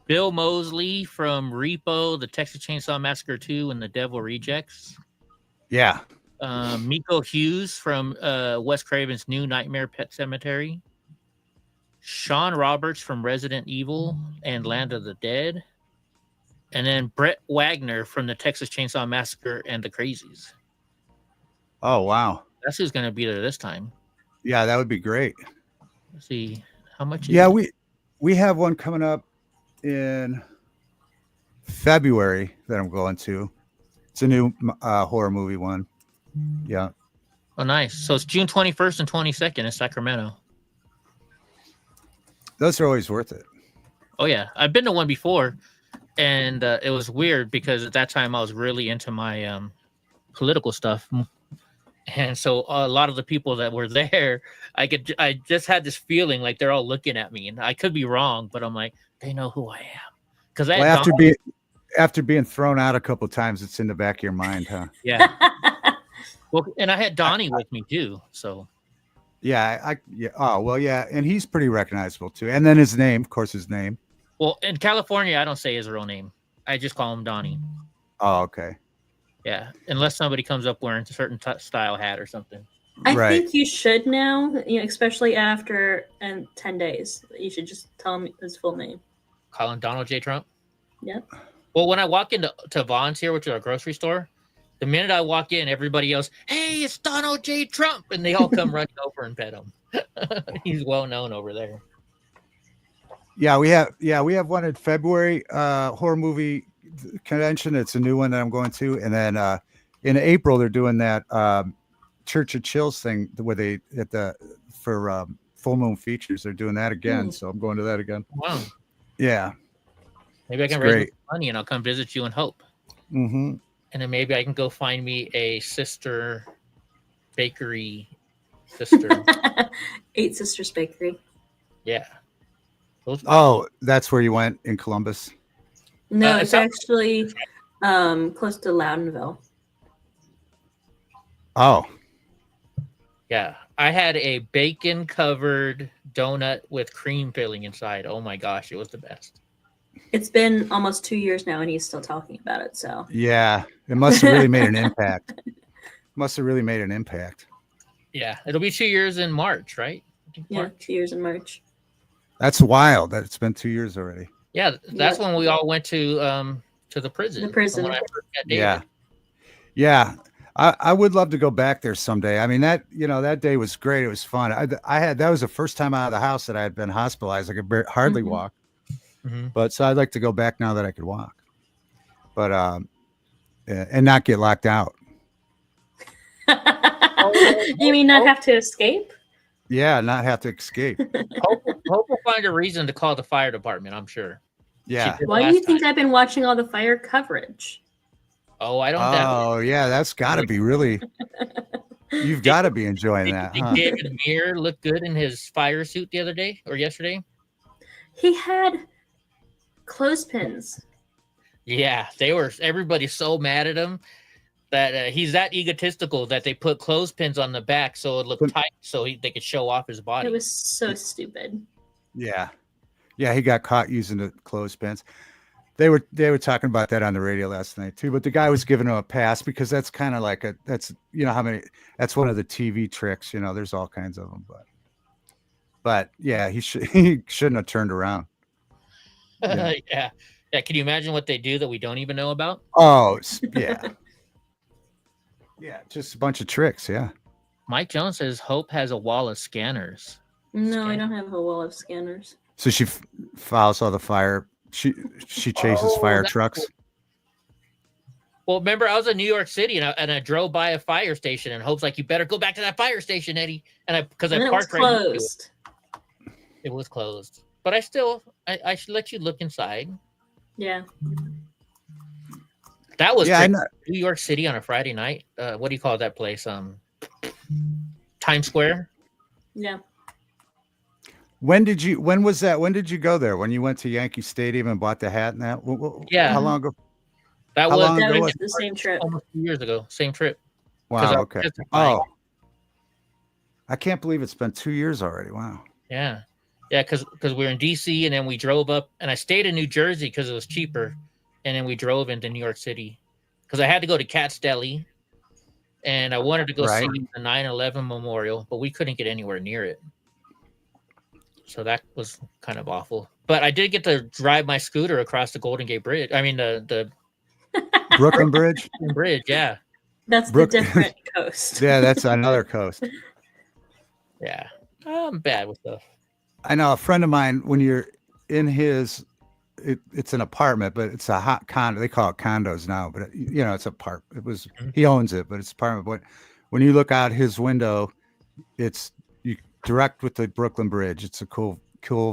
Bill Moseley from Repo, the Texas Chainsaw Massacre 2, and the Devil Rejects. Yeah. Miko Hughes from Wes Craven's New Nightmare Pet Cemetery. Sean Roberts from Resident Evil and Land of the Dead, and then Brett Wagner from the Texas Chainsaw Massacre and the Crazies. Oh wow. That's who's going to be there this time. Yeah, that would be great. Let's see how much. Yeah, we have one coming up in February that I'm going to. It's a new horror movie one. Yeah. Oh, nice. So it's June 21st and 22nd in Sacramento. Those are always worth it. Oh yeah, I've been to one before, and it was weird because at that time I was really into my political stuff, and so a lot of the people that were there, I just had this feeling like they're all looking at me, and I could be wrong, but I'm like, they know who I am because after being thrown out a couple of times, it's in the back of your mind, huh? Yeah. Well, and I had Donnie with me too, so. Yeah, yeah. Oh well, yeah, and he's pretty recognizable too. And then his name, of course, his name. Well, in California, I don't say his real name. I just call him Donnie. Oh, okay. Yeah, unless somebody comes up wearing a certain style hat or something. I think you should now, especially after 10 days. You should just tell him his full name. Call him Donald J. Trump? Yep. Well, when I walk into Vaughn's here, which is our grocery store, the minute I walk in, everybody yells, "Hey, it's Donald J. Trump!" And they all come running over and pet him. He's well known over there. Yeah, we have one in February, horror movie convention. It's a new one that I'm going to, and then in April they're doing that Church of Chills thing where they for full moon features. They're doing that again, so I'm going to that again. Wow. Yeah. Maybe I can raise money and I'll come visit you in Hope. Mm-hmm. And then maybe I can go find me a sister bakery sister. 8 Sisters Bakery. Yeah. That's where you went in Columbus? No, it's actually close to Loudonville. Oh. Yeah. I had a bacon covered donut with cream filling inside. Oh my gosh, it was the best. It's been almost 2 years now and he's still talking about it. So yeah, it must have really made an impact. Yeah, it'll be 2 years in March, right? Yeah, 2 years in March. That's wild that it's been 2 years already. Yeah, that's when we all went to the prison. The prison. When I first met David. Yeah. I would love to go back there someday. I mean, that day was great. It was fun. That was the first time out of the house that I had been hospitalized. I could hardly walk. Mm-hmm. But so I'd like to go back now that I could walk, but and not get locked out. You mean not have to escape? Yeah, not have to escape. Hope will find a reason to call the fire department, I'm sure. Yeah. Why do you think I've been watching all the fire coverage? Oh, I don't. Oh, yeah, that's got to be really. You've got to be enjoying that. Did David Muir look good in his fire suit the other day or yesterday? He had clothespins. Yeah, everybody's so mad at him that he's that egotistical that they put clothespins on the back so it looked tight so they could show off his body. It was so stupid. Yeah, he got caught using the clothespins. They were talking about that on the radio last night too, but the guy was giving him a pass because that's kind of like that's one of the TV tricks. There's all kinds of them, but yeah, he shouldn't have turned around. Yeah. Can you imagine what they do that we don't even know about? Oh, yeah. Yeah, just a bunch of tricks. Yeah. Mike Jones says Hope has a wall of scanners. No, I don't have a wall of scanners. So she follows all the fire. She chases fire trucks. Well, remember, I was in New York City and I drove by a fire station and Hope's like, "You better go back to that fire station, Eddie." And I parked right next to it. It was closed, but I should let you look inside. Yeah. That was New York City on a Friday night. What do you call that place? Times Square. Yeah. When was that? When did you go there? When you went to Yankee Stadium and bought the hat and that? Yeah. How long ago? That was the same trip. Almost 2 years ago. Same trip. Wow. Okay. Oh. I can't believe it's been 2 years already. Wow. Yeah. Yeah, because we were in DC and then we drove up and I stayed in New Jersey because it was cheaper. And then we drove into New York City because I had to go to Cat's Deli and I wanted to go see the 9/11 memorial, but we couldn't get anywhere near it. So that was kind of awful. But I did get to drive my scooter across the Golden Gate Bridge. I mean the Brooklyn Bridge. bridge. Yeah, That's the different coast. Yeah, that's another coast. yeah. I'm bad with stuff. I know a friend of mine. When you're in his, it's an apartment, but it's a hot condo. They call it condos now, but it's a part. It was he owns it, but it's apartment. But when you look out his window, it's you direct with the Brooklyn Bridge. It's a cool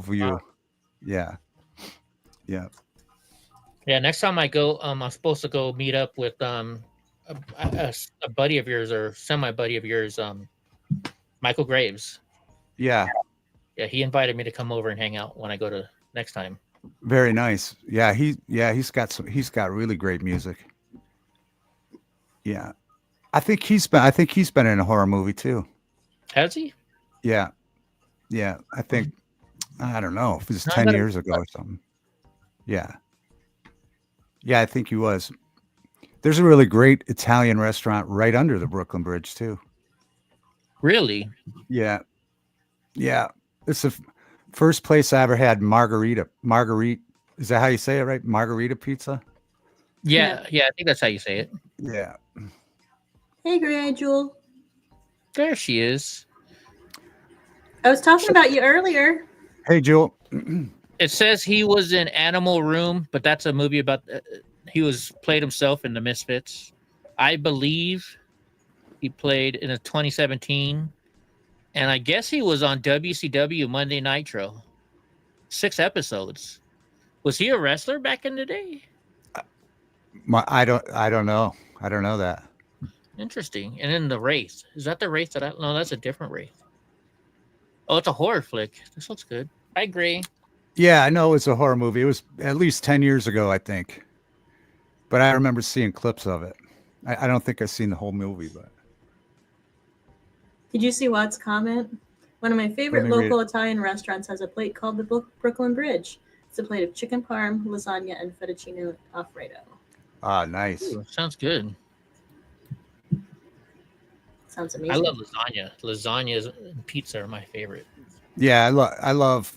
view. Wow. Yeah. Yeah, next time I go, I'm supposed to go meet up with a buddy of yours or semi buddy of yours, Michael Graves. Yeah. Yeah, he invited me to come over and hang out when I go to next time. Very nice. Yeah, he's got really great music. Yeah. I think he's been in a horror movie too. Has he? Yeah. Yeah. I think I don't know if it was 10 years ago or something. Yeah. Yeah, I think he was. There's a really great Italian restaurant right under the Brooklyn Bridge too. Really? Yeah. Yeah. It's the first place I ever had Margarita. Is that how you say it, right? Margarita pizza? Yeah, I think that's how you say it. Yeah. Hey, Gray Jewel. There she is. I was talking about you earlier. Hey, Jewel. It says he was in Animal Room, but that's a movie about he played himself in The Misfits. I believe he played in a 2017, and I guess he was on WCW Monday Nitro. 6 episodes. Was he a wrestler back in the day? I don't know. I don't know that. Interesting. And then The Wraith. Is that the Wraith no, that's a different Wraith. Oh, it's a horror flick. This looks good. I agree. Yeah, I know it's a horror movie. It was at least 10 years ago, I think. But I remember seeing clips of it. I don't think I've seen the whole movie, but. Did you see Watt's comment? One of my favorite local Italian restaurants has a plate called the Brooklyn Bridge. It's a plate of chicken parm, lasagna, and fettuccine alfredo. Ah, nice. Ooh, sounds good. Sounds amazing. I love lasagna. Lasagna and pizza are my favorite. Yeah, I love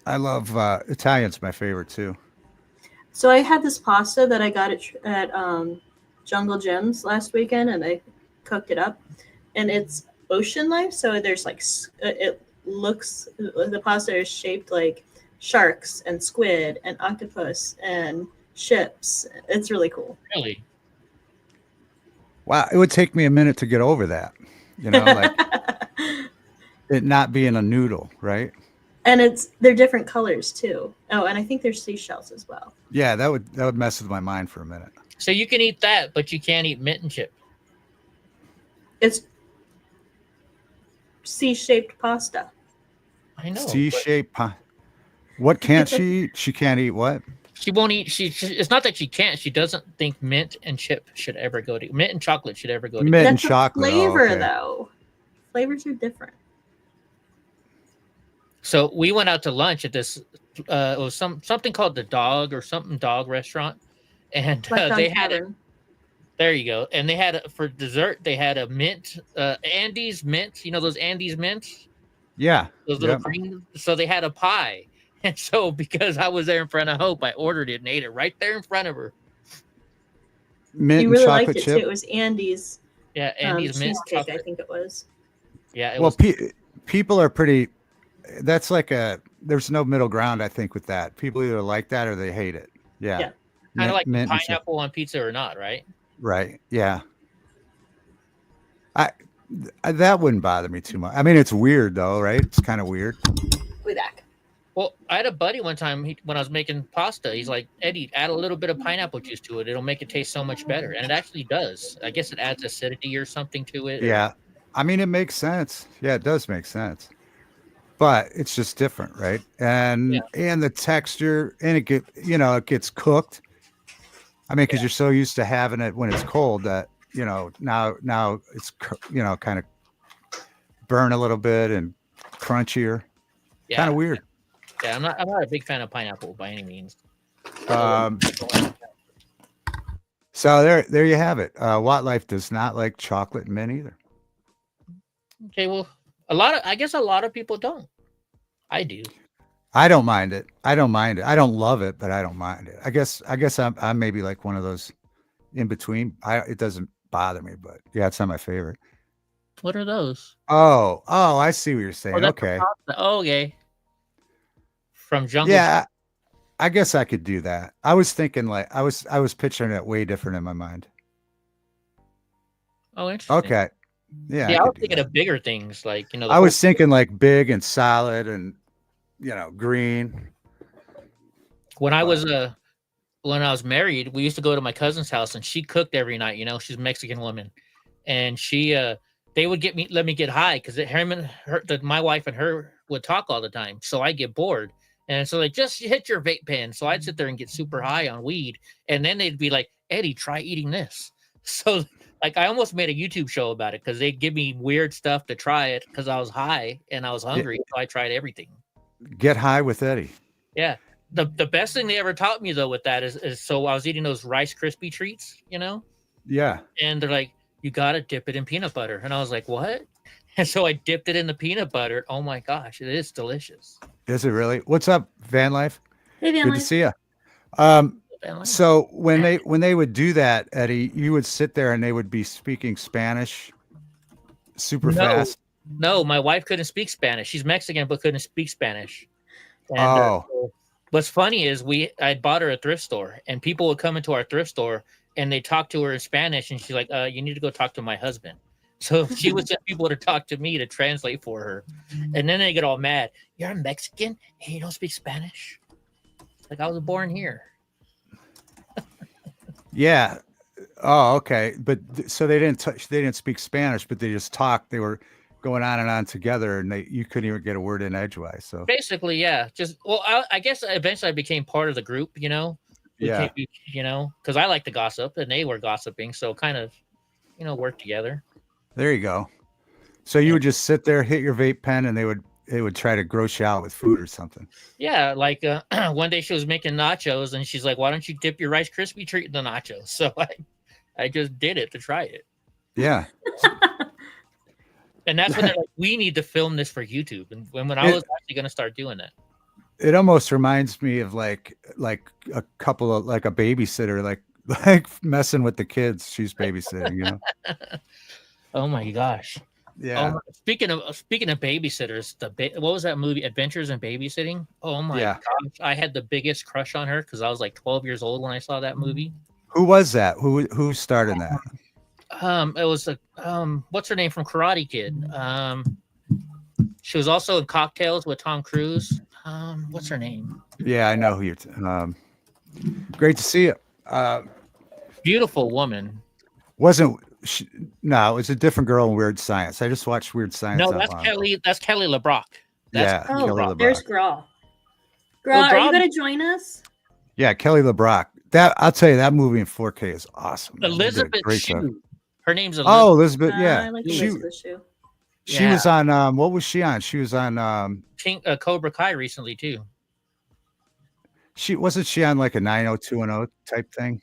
Italian's my favorite too. So I had this pasta that I got at Jungle Jim's last weekend, and I cooked it up, and it's ocean life. So there's the pasta is shaped like sharks and squid and octopus and ships. It's really cool. Really? Wow, it would take me a minute to get over that. Like it not being a noodle, right? And they're different colors too. Oh, and I think there's seashells as well. Yeah, that would mess with my mind for a minute. So you can eat that, but you can't eat mint and chip. It's C-shaped pasta. I know. C-shaped pasta. What can't she eat? She can't eat what? She won't eat. It's not that she can't. She doesn't think mint and chip should ever go to mint and chocolate should ever go to. Mint and That's chocolate. Flavor though. Flavors are different. So we went out to lunch at this. It was something called the Dog or something Dog restaurant, and they had it. There you go. And they had for dessert. They had a mint, Andes mint. You know those Andes mints? Yeah. Those little green. So they had a pie. And so, because I was there in front of Hope, I ordered it and ate it right there in front of her. Mint you really and chocolate liked it chip. too. It was Andy's. Yeah, Andy's mint cheesecake, I think it was. Yeah. People are pretty. That's there's no middle ground, I think, with that. People either like that or they hate it. Yeah. Kind of like pineapple on pizza or not, right? Right. Yeah. That wouldn't bother me too much. I mean, it's weird though, right? It's kind of weird. We back. Well, I had a buddy one time when I was making pasta. He's like, Eddie, add a little bit of pineapple juice to it. It'll make it taste so much better. And it actually does. I guess it adds acidity or something to it. Yeah. I mean, it makes sense. Yeah, it does make sense. But it's just different, right? And the texture, and it gets cooked. I mean, because you're so used to having it when it's cold that, now it's, kind of burn a little bit and crunchier. Yeah. Kind of weird. Yeah, I'm not a big fan of pineapple by any means. So there you have it. Watt Life does not like chocolate and mint either. Okay, well, I guess a lot of people don't. I do. I don't mind it. I don't mind it. I don't love it, but I don't mind it. I guess I'm maybe like one of those in between. It doesn't bother me, but yeah, it's not my favorite. What are those? Oh, I see what you're Oh, saying. that's Okay. oh, okay. From Jungle. Yeah, I guess I could do that. I was thinking like I was picturing it way different in my mind. Oh, interesting. Okay. Yeah, See, I I was could do thinking that. of bigger things like the I whole was thinking like big and solid and green. when I But was when I was married, we used to go to my cousin's house and she cooked every night. She's a Mexican woman, and she they would let me get high because my wife and her would talk all the time, so I get bored. And so like just hit your vape pen. So I'd sit there and get super high on weed, and then they'd be like, "Eddie, try eating this." So like I almost made a YouTube show about it because they'd give me weird stuff to try it because I was high and I was hungry, so I tried everything. get high with Eddie. Yeah. The best thing they ever taught me though with that is so I was eating those Rice Krispie treats, Yeah. and they're like, you gotta dip it in peanut butter. And I was like, what? And so I dipped it in the peanut butter. Oh my gosh, it is delicious. Is it really? What's up, Van Life? Hey, Van Good to Life. see you. So when they would do that, Eddie, you would sit there and they would be speaking Spanish super fast. No, my wife couldn't speak Spanish. She's Mexican but couldn't speak Spanish. And Oh, what's funny is I bought her a thrift store, and people would come into our thrift store and they talk to her in Spanish, and she's like, you need to go talk to my husband. So she would send people to talk to me to translate for her. And then they get all mad. You're a Mexican and you don't speak Spanish? Like, I was born here. yeah. Oh, okay. But so they didn't speak Spanish, but they just talked. They were going on and on together, and you couldn't even get a word in edgewise. So Basically, yeah. I guess eventually I became part of the group, yeah. because I like to gossip and they were gossiping. So kind of, work together. There you go. So you would just sit there, hit your vape pen, and they would try to gross you out with food or something. Yeah, like one day she was making nachos and she's like, "Why don't you dip your Rice Krispie treat in the nachos?" So I just did it to try it. Yeah. And that's when they're like, "We need to film this for YouTube." And when I was actually going to start doing that. It almost reminds me of like a couple of like a babysitter, like messing with the kids. She's babysitting, Oh my gosh. Yeah. Speaking of babysitters, what was that movie, Adventures in Babysitting? Oh my gosh, I had the biggest crush on her because I was like 12 years old when I saw that movie. Who was that? Who started that? It was what's her name from Karate Kid? She was also in Cocktails with Tom Cruise. What's her name? Yeah, I know who you're. Great to see you. Beautiful woman. Wasn't she, no, it was a different girl in Weird Science. I just watched Weird Science. No, that's Kelly. That's Kelly LeBrock. That's Kelly LeBrock. There's Graw. Graw, are you going to join us? Yeah, Kelly LeBrock. That I'll tell you, that movie in 4K is awesome. Elizabeth Shue. Her name's Elizabeth. Oh, Elizabeth. Yeah, I like Elizabeth Shue. She was on. What was she on? She was on Cobra Kai recently too. She on like a 90210 type thing.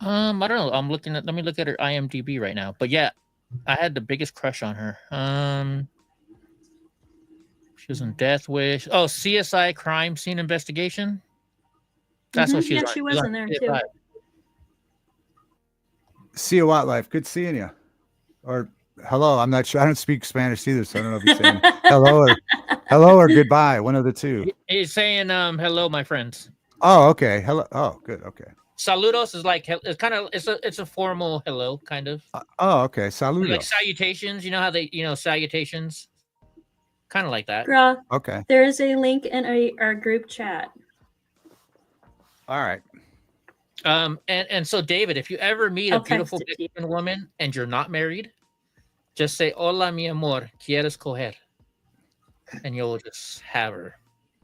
I don't know. Let me look at her IMDb right now. But yeah, I had the biggest crush on her. She was in Death Wish. Oh, CSI Crime Scene Investigation. That's what she was. Yeah, she was in there too. See you, Life. Good seeing you. Or hello. I'm not sure. I don't speak Spanish either, so I don't know if you're saying hello or goodbye. One of the two. He's saying hello, my friends. Oh, okay. Hello. Oh, good. Okay. Saludos is like it's kind of it's a formal hello kind of. Oh, okay. Saludos. Like salutations. You know how they salutations. Kind of like that. Graw, okay. There is a link in our group chat. All right. And so David, if you ever meet a beautiful Mexican woman and you're not married, just say "Hola, mi amor, ¿quieres coger?" and you'll just have her.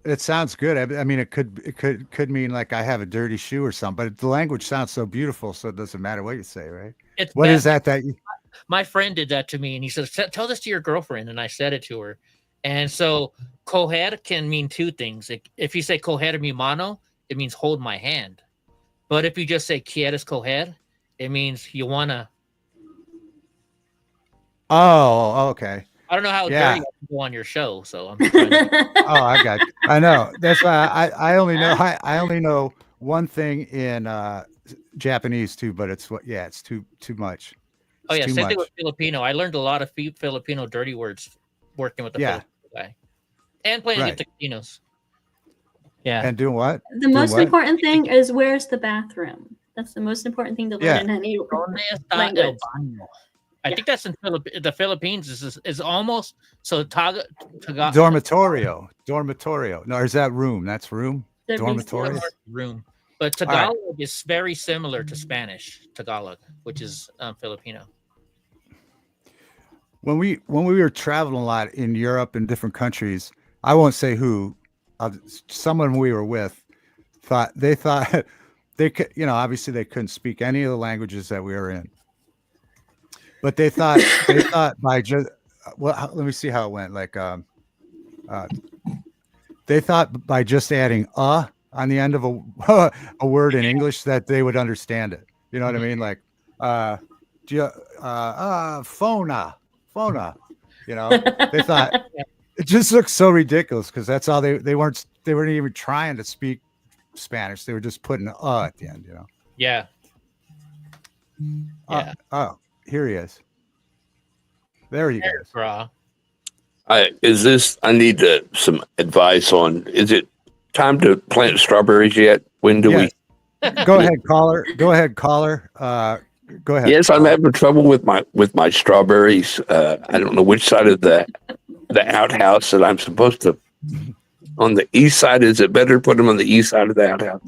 It sounds good. I mean, it could mean like I have a dirty shoe or something, but the language sounds so beautiful, so it doesn't matter what you say, right? What is that you... My friend did that to me, and he said, "Tell this to your girlfriend," and I said it to her. And so coger can mean two things. If you say coger mi mano, it means hold my hand. But if you just say quieres coger, it means you wanna. Oh, okay. I don't know how Yeah. dirty I can go on your show, so I'm trying to, Oh, I got you. I know. That's why I only know I only know one thing in Japanese too, but it's it's too much. oh It's yeah, too same thing much. with Filipino. I learned a lot of Filipino dirty words working with the Yeah. Filipino guy and playing Right. against the casinos. Yeah, And doing what? The Doing most what? important thing is where's the bathroom. That's the most important thing to learn Yeah. in any ¿Dónde está el language. baño? I think that's in the Philippines. Is almost so Tagalog Dormitorio. No, or is that room? That's room. There be Dormitory. stairs. room, but All right. Tagalog is very similar to Spanish Tagalog, which is Filipino. When we were traveling a lot in Europe and different countries, I won't say who, someone we were with thought they could, obviously they couldn't speak any of the languages that we were in, but they thought by just let me see how it went. Like they thought by just adding on the end of a word in English that they would understand it. You know what I mean? Like phona. They thought it just looks so ridiculous because that's all they weren't even trying to speak Spanish. They were just putting at the end, Yeah. Yeah. Oh, here he is. There he goes. Bra. I need some advice on, is it time to plant strawberries yet? When do Yes. Go ahead, caller. Go ahead. Yes, I'm having trouble with my strawberries. I don't know which side of the outhouse that I'm supposed to. On the east side, is it better to put them on the east side of the outhouse?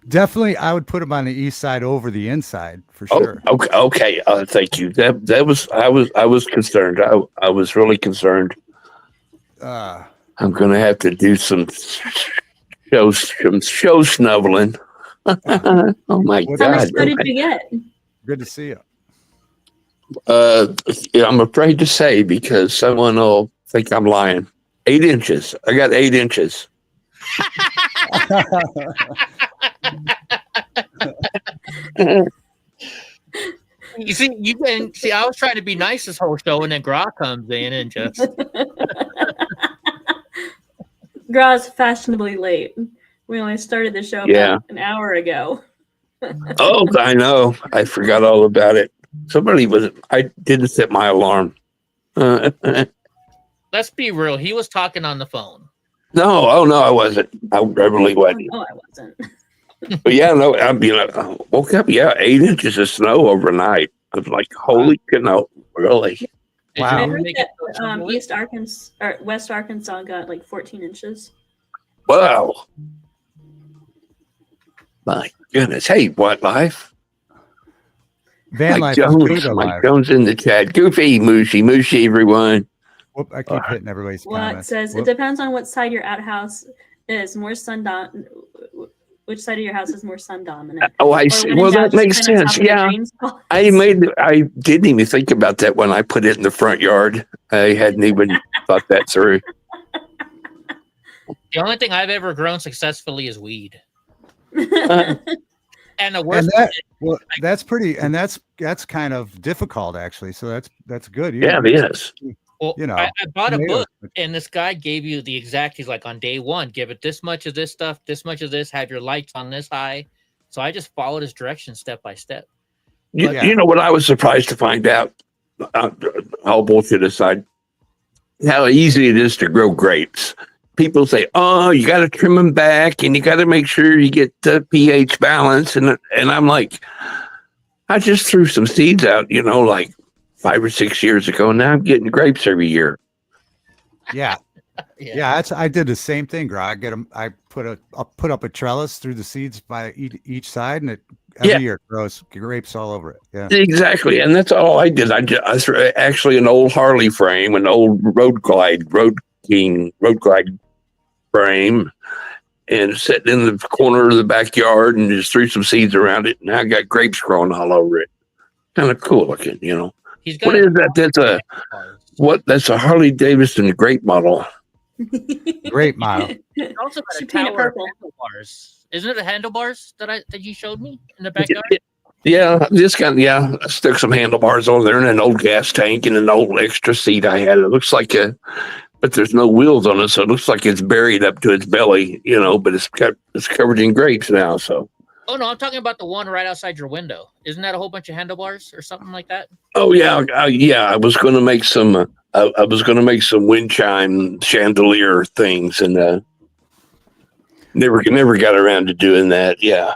Definitely, I would put them on the east side over the inside for sure. Oh, okay. Thank you. That was I was concerned. I was really concerned. I'm gonna have to do some show snubbling. Oh my Well, How much God! snow did you get? Good to see you. I'm afraid to say because someone will think I'm lying. 8 inches. I got 8 inches. You see, I was trying to be nice this whole show, and then Gra comes in and just Gra's fashionably late. We only started the show about an hour ago. Oh, I know. I forgot all about it. I didn't set my alarm. let's be real. He was talking on the phone. No, I wasn't. I really wasn't. Oh, I wasn't. But yeah, no, I woke up, 8 inches of snow overnight. I was like, holy canoe, really? Did Wow. you I heard make that it- East Arkansas or West Arkansas got like 14 inches. Wow. My goodness. Hey, what life? Van Mike life is good Jones. alive. Mike Jones in the chat. Goofy, mushy, everyone. Whoop, I keep hitting everybody's Well, it comments. says it Whoop. depends on what side your outhouse is. More sun which side of your house is more sun dominant? Oh, I Or see. when in Well, doubt, that just makes plant on sense. top of the Yeah. green spots. I didn't even think about that when I put it in the front yard. I hadn't even thought that through. The only thing I've ever grown successfully is weed. Uh, And the worst That's pretty, and that's kind of difficult actually. So that's good. Yeah, it is. well, you know, I bought a tomatoes. book, and this guy gave you the exact. He's like, on day one, give it this much of this stuff, this much of this, have your lights on this high. So I just followed his directions step by step. You know what I was surprised to find out? All bullshit aside, how easy it is to grow grapes. People say, "Oh, you got to trim them back, and you got to make sure you get the pH balance." And I'm like, I just threw some seeds out, like 5 or 6 years ago. Now I'm getting grapes every year. Yeah. Yeah, I did the same thing, Greg. I'll put up a trellis through the seeds by each side, and every year it grows grapes all over it. Yeah, Exactly, and that's all I did. I threw actually an old Harley frame, an old Road Glide frame, and sitting in the corner of the backyard, and just threw some seeds around it. And I got grapes growing all over it. Kind of cool looking, He's got What is that? That's a Harley Davidson grape model. great model. He's also got She a painted tower of purple. handlebars. Isn't it the handlebars that you showed me in the backyard? Yeah, I stuck some handlebars on there and an old gas tank and an old extra seat I had. It looks like but there's no wheels on it, so it looks like it's buried up to its belly, but it's covered in grapes now. So, Oh no, I'm talking about the one right outside your window. Isn't that a whole bunch of handlebars or something like that? oh yeah, I was going to make some. I was going to make some wind chime chandelier things, and never got around to doing that. Yeah.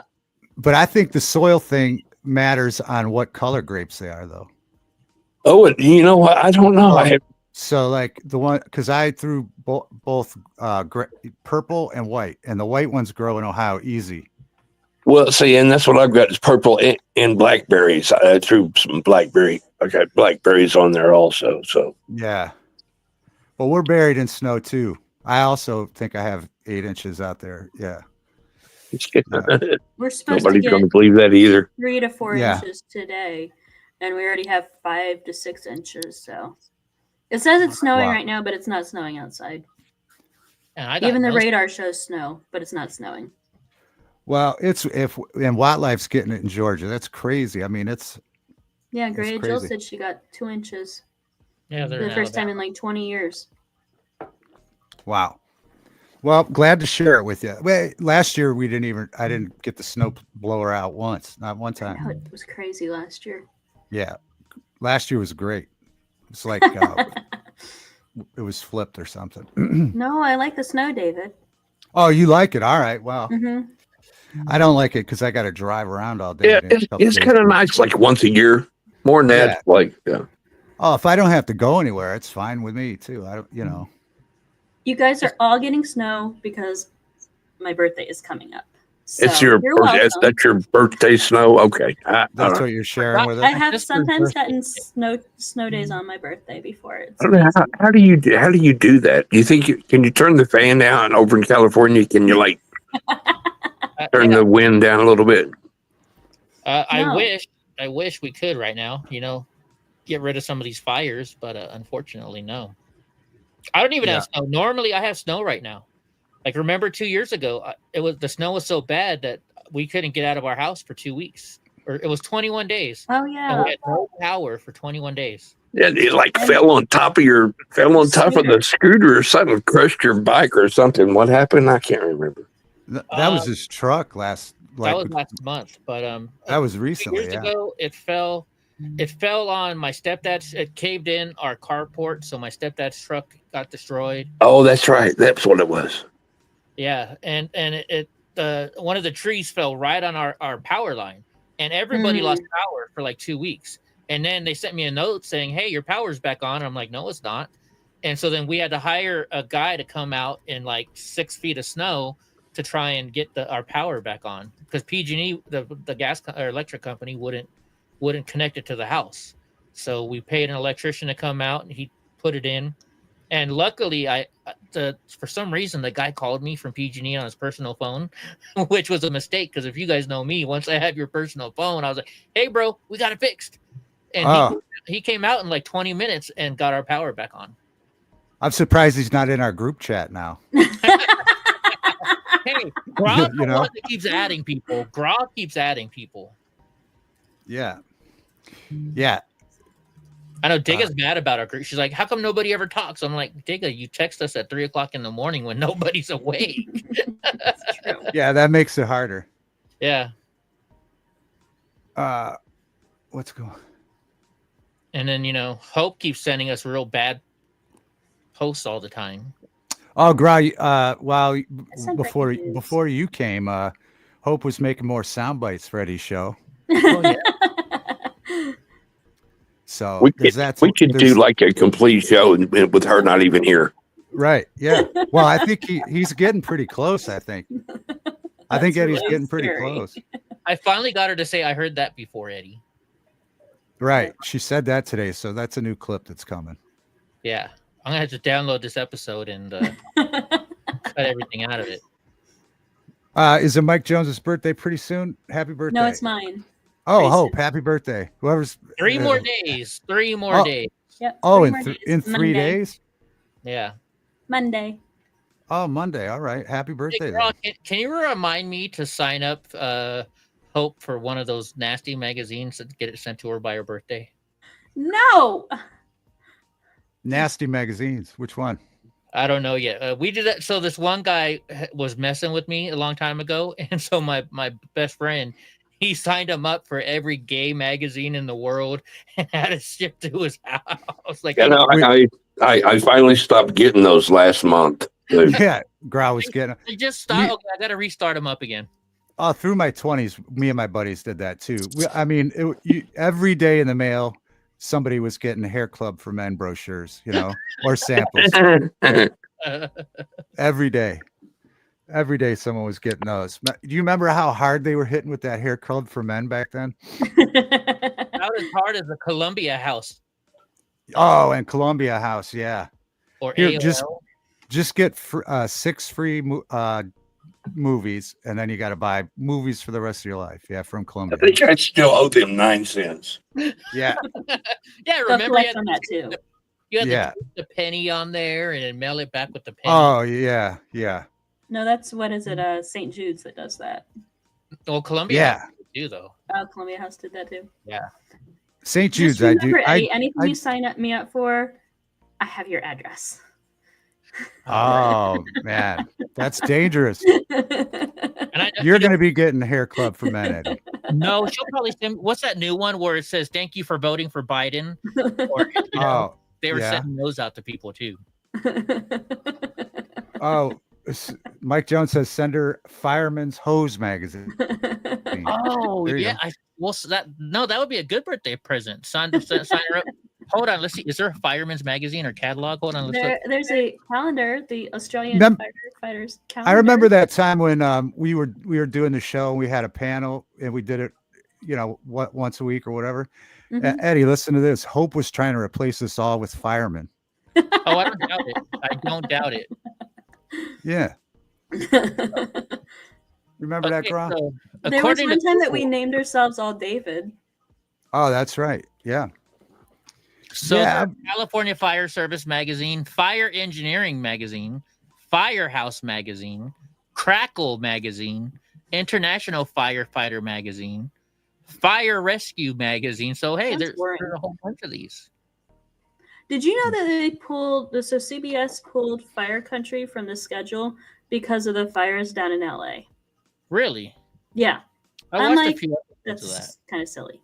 But I think the soil thing matters on what color grapes they are, though. Oh, you know what? I don't know. So like the one, because I threw both purple and white, and the white ones grow in Ohio easy. Well, see, and that's what I've got is purple and blackberries. I threw some blackberry. I got blackberries on there also. So yeah, but we're buried in snow too. I also think I have 8 inches out there. Yeah. We're supposed Nobody's to going to get believe that either. 3 to 4 Yeah. inches today, and we already have 5 to 6 inches. So it says it's snowing Wow. right now, but it's not snowing outside. And I got Even the no- radar shows snow, but it's not snowing. Well, and Wildlife's getting it in Georgia. That's crazy. I mean, Yeah, That's Gray Jill crazy. said she got 2 inches Yeah, for they're the first time in like 20 years. wow. Well, glad to share it with you. Wait, last year I didn't get the snow blower out once, not one I know time. it was crazy last year. Yeah, last year was great. It's like it was flipped or something. No, I like the snow, David. Oh, you like it? All right. Well, Hmm. I don't like it because I got to drive around all day. Yeah, and a couple it's days kind of a week. nice, like once a year. More than that, yeah. Oh, if I don't have to go anywhere, it's fine with me too. I don't. You guys are all getting snow because my birthday is coming up. So It's your you're birthday. welcome. That's your birthday snow. Okay, all That's right. what you're sharing with I us. have Just for sometimes birthday. gotten snow days on my birthday before. It's I don't know, amazing. how do you do that? Do you think can you turn the fan down over in California? Can you like turn Yeah. the wind down a little bit? I No. wish we could right now. Get rid of some of these fires, but unfortunately, no. I don't even have snow. Normally, I have snow right now. Like, remember 2 years ago, the snow was so bad that we couldn't get out of our house for 2 weeks, or it was 21 days. Oh And yeah. we had no power for 21 days. Yeah, it like fell on top of the scooter or something, crushed your bike or something. What happened? I can't remember. That was his truck last. That was last month, but that was 2 recently. years Yeah. ago, it fell. It fell on my stepdad's. It caved in our carport, so my stepdad's truck got destroyed. Oh, that's right. That's what it was. Yeah, and it one of the trees fell right on our power line, and everybody lost power for like 2 weeks. And then they sent me a note saying, "Hey, your power's back on." And I'm like, "No, it's not." And so then we had to hire a guy to come out in like 6 feet of snow to try and get our power back on, because PG&E, the gas or electric company, wouldn't connect it to the house. So we paid an electrician to come out, and he put it in. And luckily, for some reason, the guy called me from PG&E on his personal phone, which was a mistake, because if you guys know me, once I have your personal phone, I was like, "Hey, bro, we got it fixed." And he came out in like 20 minutes and got our power back on. I'm surprised he's not in our group chat now. Hey, Grog, You know? keeps adding people. Grog keeps adding people. Yeah. Yeah. I know Digga's mad about our group. She's like, "How come nobody ever talks?" I'm like, "Digga, you text us at 3 o'clock in the morning when nobody's awake." That's true. Yeah, that makes it harder. Yeah. What's going on? And then, Hope keeps sending us real bad posts all the time. Oh, Gra, well, Some before breaking news. before you came, Hope was making more sound bites for Eddie's show. Oh, yeah. So We could do like a complete show with her not even here. right. Yeah. Well, I think he's getting pretty close. I think Eddie's really getting pretty scary. close. I finally got her to say, "I heard that before, Eddie." Right. She said that today, so that's a new clip that's coming. Yeah. I'm going to have to download this episode and cut everything out of it. Is it Mike Jones's birthday pretty soon? Happy birthday. No, it's mine. Oh, pretty Hope, soon. happy birthday. Whoever's 3 more days. 3 more days. Yep. Oh, 3 in more days. in 3 Monday. days? Yeah. Monday. Oh, Monday. All right. Happy birthday. Hey, Grog, can you remind me to sign up Hope for one of those nasty magazines to get it sent to her by her birthday? No. Nasty magazines. Which one? I don't know yet. We did that. So this one guy was messing with me a long time ago, and so my best friend, he signed him up for every gay magazine in the world and had it shipped to his house. Like, You know, I finally stopped getting those last month. Yeah, Grau was getting. I just stopped. Okay, I got to restart them up again. Oh, through my 20s, me and my buddies did that too. I mean, every day in the mail, somebody was getting Hair Club for Men brochures, you know, or samples. Every day someone was getting those. Do you remember how hard they were hitting with that Hair Club for Men back then? Not as hard as the Columbia House Oh, and Columbia House, yeah. or Here, AOL. just get 6 free movies, and then you got to buy movies for the rest of your life. Yeah, from I Columbia. think I still owe them 9 cents. Yeah, Yeah, They'll remember collect on that too. you had Yeah. to put the penny on there and then mail it back with the penny. oh yeah, yeah, No, that's what is it? St. Jude's that does that. Well, Columbia yeah. House did too, though. Oh, Columbia House did that too. St. Jude's, Just I do. remember, Eddie, I anything you sign me up for, I have your address. oh man, that's dangerous. And You're going to be getting Hair Club for Men, Eddie. No, she'll probably send. What's that new one where it says "Thank you for voting for Biden"? Or, you know, Oh, they were yeah. sending those out to people too. oh. Mike Jones says send her Fireman's Hose magazine. Oh There you yeah, that would be a good birthday present. Sign her up. Hold on, let's see. Is there a Fireman's magazine or catalog? Hold on, let's look. There's a calendar, the Australian firefighters calendar. I remember that time when we were doing the show and we had a panel and we did it, you know, once a week or whatever. Mhm. Eddie, listen to this. Hope was trying to replace us all with firemen. Oh, I don't doubt it. I don't doubt it. Yeah. Remember that, Gron? So, There was according one to time that we Google- named ourselves all David. Oh, that's right. Yeah. So Yeah. there's California Fire Service magazine, Fire Engineering magazine, Firehouse magazine, Crackle magazine, International Firefighter magazine, Fire Rescue magazine. So hey, That's there's boring. a whole bunch of these. Did you know that they pulled so CBS pulled Fire Country from the schedule because of the fires down in LA? Really? Yeah, I I'm watched like, a few episodes of that. that's kind of silly.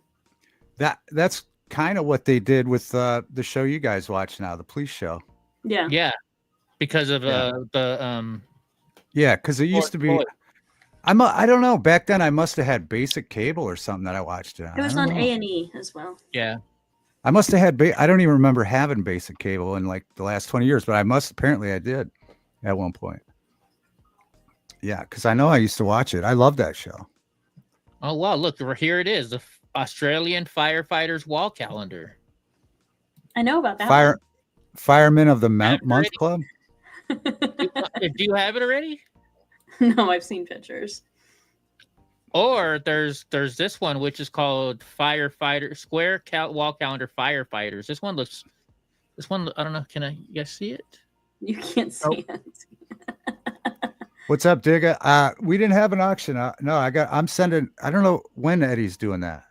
That's kind of what they did with the show you guys watch now, the police show. Yeah. Yeah, because of Yeah. the Yeah, because it used to be. Floyd. I don't know. Back then, I must have had basic cable or something that I watched it on. It was I on don't know. A&E as well. Yeah. I must have had. I don't even remember having basic cable in like the last 20 years, but apparently I did at one point. Yeah, because I know I used to watch it. I love that show. Oh wow! Look, here it is, the Australian Firefighters Wall Calendar. I know about that. Firemen of the Month Already? Club. Do you have it already? One. No, I've seen pictures. Or there's this one which is called Firefighter Square Wall Calendar Firefighters. This one I don't know. Can you guys see it? You can't see it. What's up, Digga? We didn't have an auction. No, I'm sending. I don't know when Eddie's doing that.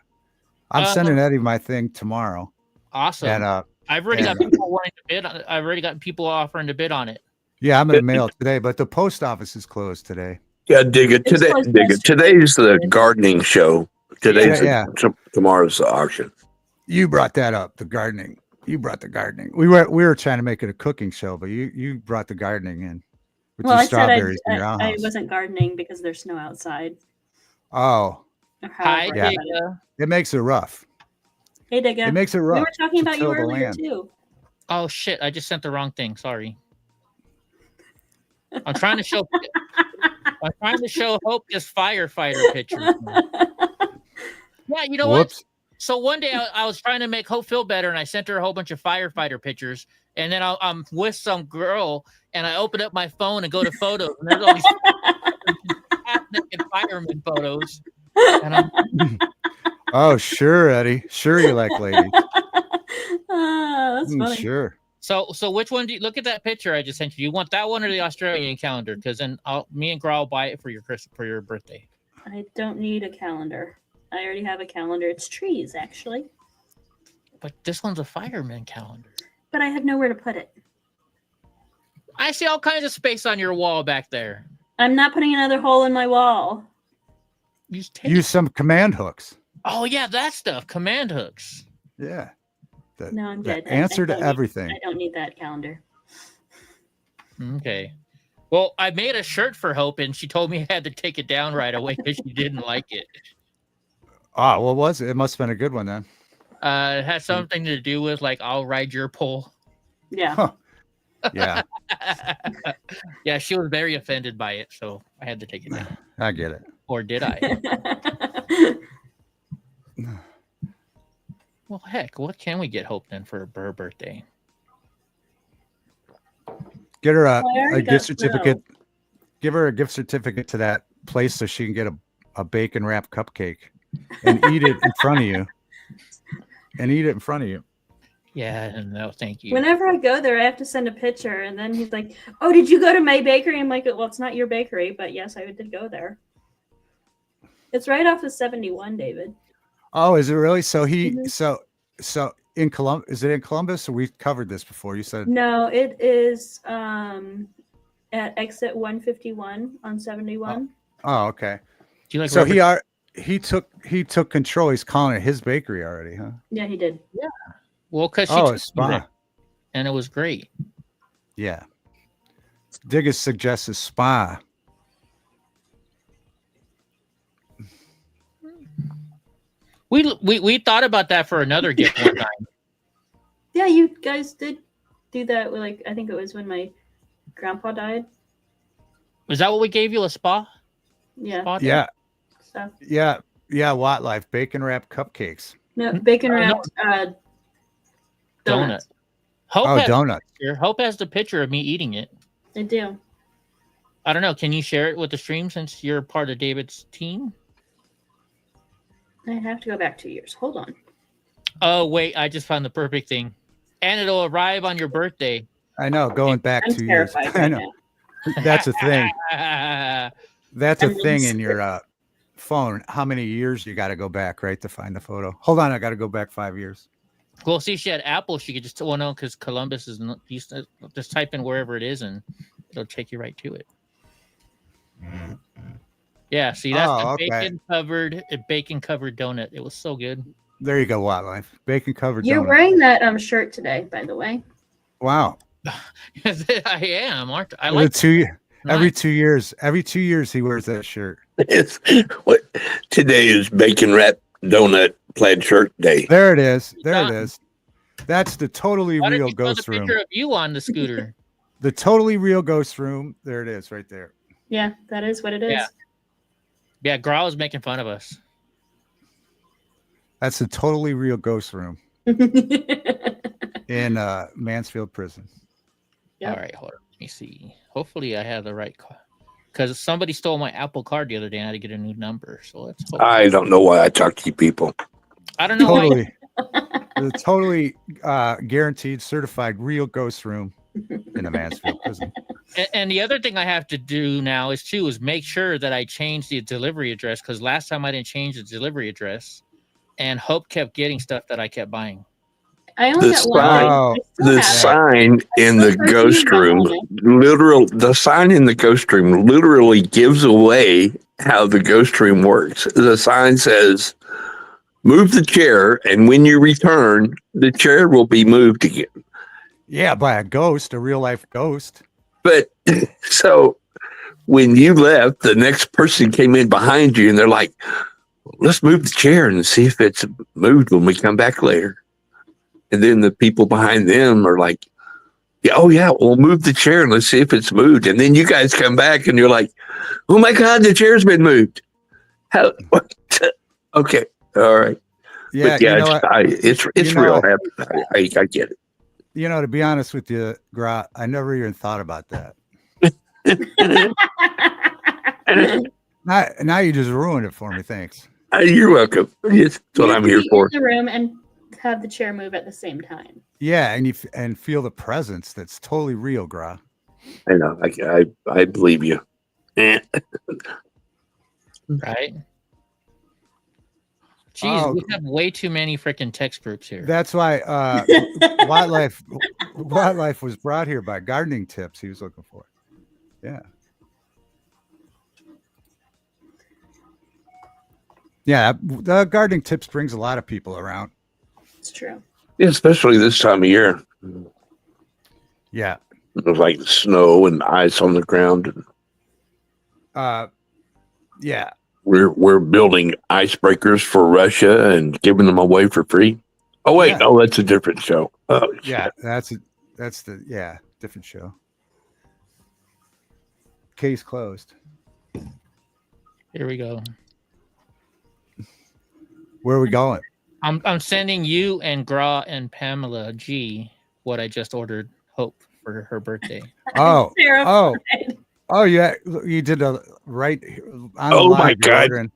I'm sending Eddie my thing tomorrow. Awesome. And I've already got people wanting to bid on it. I've already got people offering to bid on it. yeah, I'm gonna mail it today, but the post office is closed today. Yeah, dig it. It's Today, closed dig it. yesterday. Today's the gardening show. Today's Yeah. tomorrow's the auction. You brought that up, the gardening. You brought the gardening. We were trying to make it a cooking show, but you brought the gardening in with Well, your I said strawberries in your I house. wasn't gardening because there's snow outside. Oh, Or Hi, however I Yeah. put it. Digga. it makes it rough. Hey, Digga. It makes it rough. We were talking to about you till the earlier land. too. Oh shit! I just sent the wrong thing. Sorry. I'm trying to show. I'm trying to show Hope this firefighter picture. Yeah, you know what? Whoops. So one day I was trying to make Hope feel better, and I sent her a whole bunch of firefighter pictures. And then I'm with some girl, and I open up my phone and go to photos, and there's all these half-naked fireman photos. And I'm, Oh, sure, Eddie. Sure, you like ladies. That's funny. Sure. so which one do you look at that picture I just sent you? You want that one or the Australian calendar? Because then me and Gra will buy it for your birthday. I don't need a calendar. I already have a calendar. It's trees, actually. But this one's a fireman calendar. But I have nowhere to put it. I see all kinds of space on your wall back there. I'm not putting another hole in my wall. Use some command hooks. Oh, yeah, that stuff. Command hooks. Yeah. No, I'm good. Answer to I everything. don't need that calendar. Okay. Well, I made a shirt for Hope, and she told me I had to take it down right away because she didn't like it. Oh, what was it? It must have been a good one then. It had something to do with, like, I'll ride your pole. Yeah. Huh. Yeah, Yeah, she was very offended by it, so I had to take it down. I get it. Or did I? Well, heck, what can we get Hope then for her birthday? Get her I already a got gift certificate. Snow. Give her a gift certificate to that place so she can get a bacon wrapped cupcake and eat it in front of you. Yeah, no, thank you. Whenever I go there, I have to send a picture, and then he's like, "Oh, did you go to May Bakery?" I'm like, "Well, it's not your bakery, but yes, I did go there." It's right off of 71, David. Oh, is it really? So Mhm. so in Columbus, is it in Columbus? Or we've covered this before. You said No, it is at exit 151 on 71. oh, okay. Do you like So rubber- he took control. He's calling it his bakery already, huh? Yeah, he did. Well, because she Oh, took it's me there, spa. and it was great. Yeah. Diggus suggests a spa. We thought about that for another gift one time. Yeah, you guys did do that. Like, I think it was when my grandpa died. Is that what we gave you, a spa? Yeah. Spa day? Yeah, Stuff. yeah. Watt Life bacon wrapped cupcakes. No, bacon No. wrapped Donut. donuts. Hope Oh, has donuts. Hope has the picture of me eating it. I do. I don't know. Can you share it with the stream since you're part of David's team? I have to go back 2 years. Hold on. Oh, wait. I just found the perfect thing. And it'll arrive on your birthday. I know. Going back I'm 2 years. terrified I right know. now. That's a thing. That's a I'm really thing in your phone. How many years you got to go back, right, to find the photo? Hold on, I got to go back 5 years. Well, see, she had Apple. She could just, well, no, because Columbus is not, just type in wherever it is and it'll take you right to it. Yeah, see, that's Oh, the okay. bacon covered donut. It was so good. There you go, Watt Life. Bacon covered You're donut. wearing that shirt today, by the way. Wow. I am, aren't I? I Every like 2 Nice. 2 years. Every 2 years he wears that shirt. What today is bacon wrap donut plaid shirt day. There it is. There it Done. is. That's the totally Why did real you throw ghost the room. picture of you on the scooter? The totally real ghost room. There it is, right there. Yeah, that is what it is. Yeah. Yeah, Grawl is making fun of us. That's the totally real ghost room in Mansfield Prison. Yep. All right, hold on. Let me see. Hopefully, I have the right card. Because somebody stole my Apple card the other day and I had to get a new number. So let's hope. I don't know why I talk to you people. I don't know why. Totally. The totally guaranteed, certified, real ghost room in the Mansfield Prison. And the other thing I have to do now is make sure that I change the delivery address, because last time I didn't change the delivery address, and Hope kept getting stuff that I kept buying. I only The got one. sign- I still The have it. sign in the Still ghost searching room, the sign in the ghost room literally gives away how the ghost room works. The sign says, "Move the chair, and when you return, the chair will be moved again." Yeah, by a ghost, a real life ghost. But so when you left, the next person came in behind you and they're like, "Let's move the chair and see if it's moved when we come back later." And then the people behind them are like, "Yeah, oh yeah, we'll move the chair and let's see if it's moved." And then you guys come back and you're like, "Oh my God, the chair's been moved." How? What? Okay, all right. Yeah, But yeah, you know what? it's You know real. what? I get it. You know, to be honest with you, Gra, I never even thought about that. Now you just ruined it for me. Thanks. You're welcome. It's You what have I'm to here be for. in the room and have the chair move at the same time. Yeah, and and feel the presence that's totally real, Gra. I know. I believe you. Eh. Right? Jeez, Oh. we have way too many freaking text groups here. That's why wildlife was brought here by gardening tips he was looking for. Yeah. Yeah, the gardening tips brings a lot of people around. It's true. Yeah, especially this time of year. Yeah. There's like snow and ice on the ground. Yeah. We're building icebreakers for Russia and giving them away for free. Oh wait, Yeah. no, that's a different show. Oh, Yeah, that's the different show. Case closed. Here we go. Where are we going? I'm sending you and Gra and Pamela G what I just ordered Hope for her birthday. Oh, Terrified. yeah, you did a right on the Oh, line. my you're God. ordering.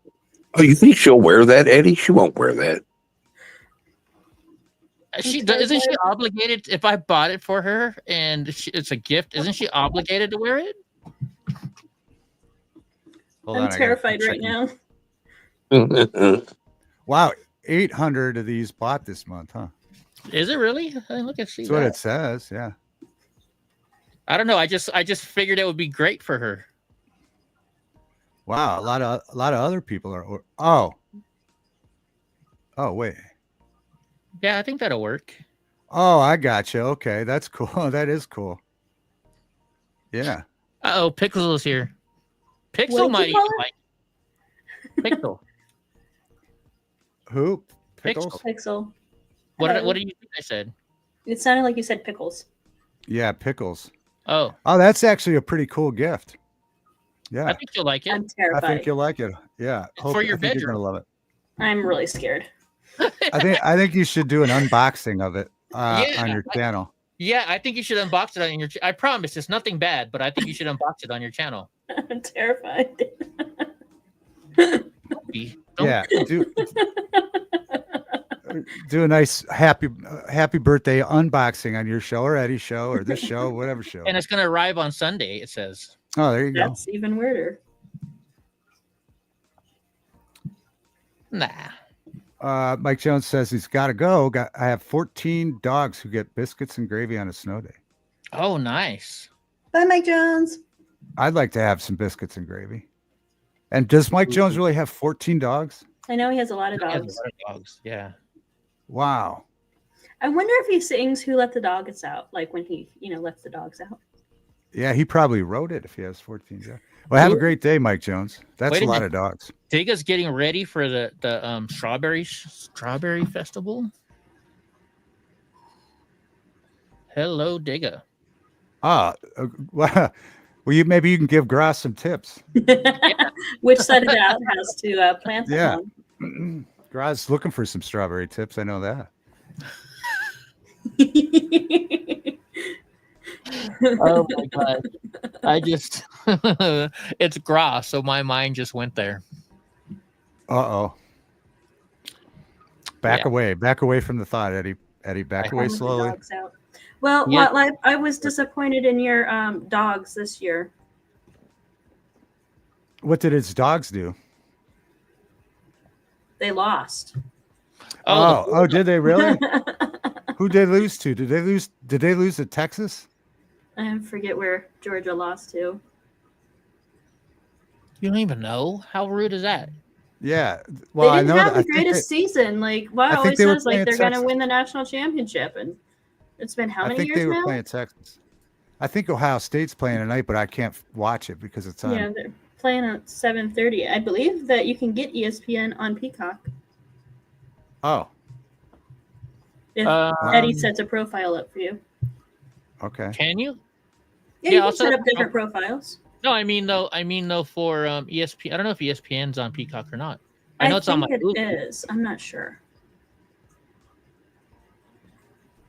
Oh, you think she'll wear that, Eddie? She won't wear that. Isn't she obligated if I bought it for her and it's a gift? Isn't she obligated to wear it? Hold I'm on, I gotta terrified right check. now. Wow, 800 of these bought this month, huh? Is it really? I didn't look at see That's what that. it says. Yeah. I don't know. I just figured it would be great for her. Wow, a lot of other people are. Oh wait. Yeah, I think that'll work. Oh, I got you. Okay, that's cool. That is cool. Yeah. Uh-oh, Pixel is here. Pixel What'd might you even call like Pixel. Who? Pickles? Pixel. What Hello. did you think I said? It sounded like you said pickles. Yeah, pickles. Oh, Oh, that's actually a pretty cool gift. Yeah, I think you'll like it. I'm I terrified. think you'll like it. Yeah, For your I think you're bedroom. gonna love it. I'm really scared. I think you should do an unboxing of it Yeah, on your channel. Yeah, I think you should unbox it on your. I promise, it's nothing bad, but I think you should unbox it on your channel. I'm terrified. Don't- Yeah, do a nice happy birthday unboxing on your show or Eddie's show or this show, whatever show. And it's going to arrive on Sunday. It says. Oh, there you go. That's even weirder. Nah. Mike Jones says he's got to go. I have 14 dogs who get biscuits and gravy on a snow day. Oh, nice. Bye, Mike Jones. I'd like to have some biscuits and gravy. And does Mike Jones really have 14 dogs? I know he has a lot of He has a dogs. lot of dogs. Yeah. Wow. I wonder if he sings "Who Let the Dogs Out" like when he, lets the dogs out. Yeah, he probably wrote it if he has 14 dogs. Well, have a great day, Mike Jones. That's Wait a a lot minute. of dogs. Digga's getting ready for the strawberry festival. Hello, Digga. Well, maybe you can give Gross some tips. Which side of the outhouse to plant them Yeah. on? Gross looking for some strawberry tips. I know that. Oh my god! I just it's grass, so my mind just went there. Uh-oh. Back Yeah. away from the thought, Eddie. Back away Let the slowly. dogs out. Well, Yeah. I was disappointed in your dogs this year. What did his dogs do? They lost. Oh, did they really? Who did they lose to? Did they lose to Texas? I forget where Georgia lost to. You don't even know? How rude is that? Yeah. Well, They I didn't know have that. the greatest season. Like, Wow I think always they were says, like, playing they're going to Texas. win the national championship. And it's been how I many think years they were now? playing Texas. I think Ohio State's playing tonight, but I can't watch it because it's on. Yeah, they're playing at 7:30. I believe that you can get ESPN on Peacock Oh, if Um, Eddie sets a profile up for you. okay. Can you? Yeah, Yeah, you I'll can set set up up- different profiles. No, I mean though for ESPN. I don't know if ESPN's on Peacock or not. I know it's on my think Hulu. it is. I'm not sure.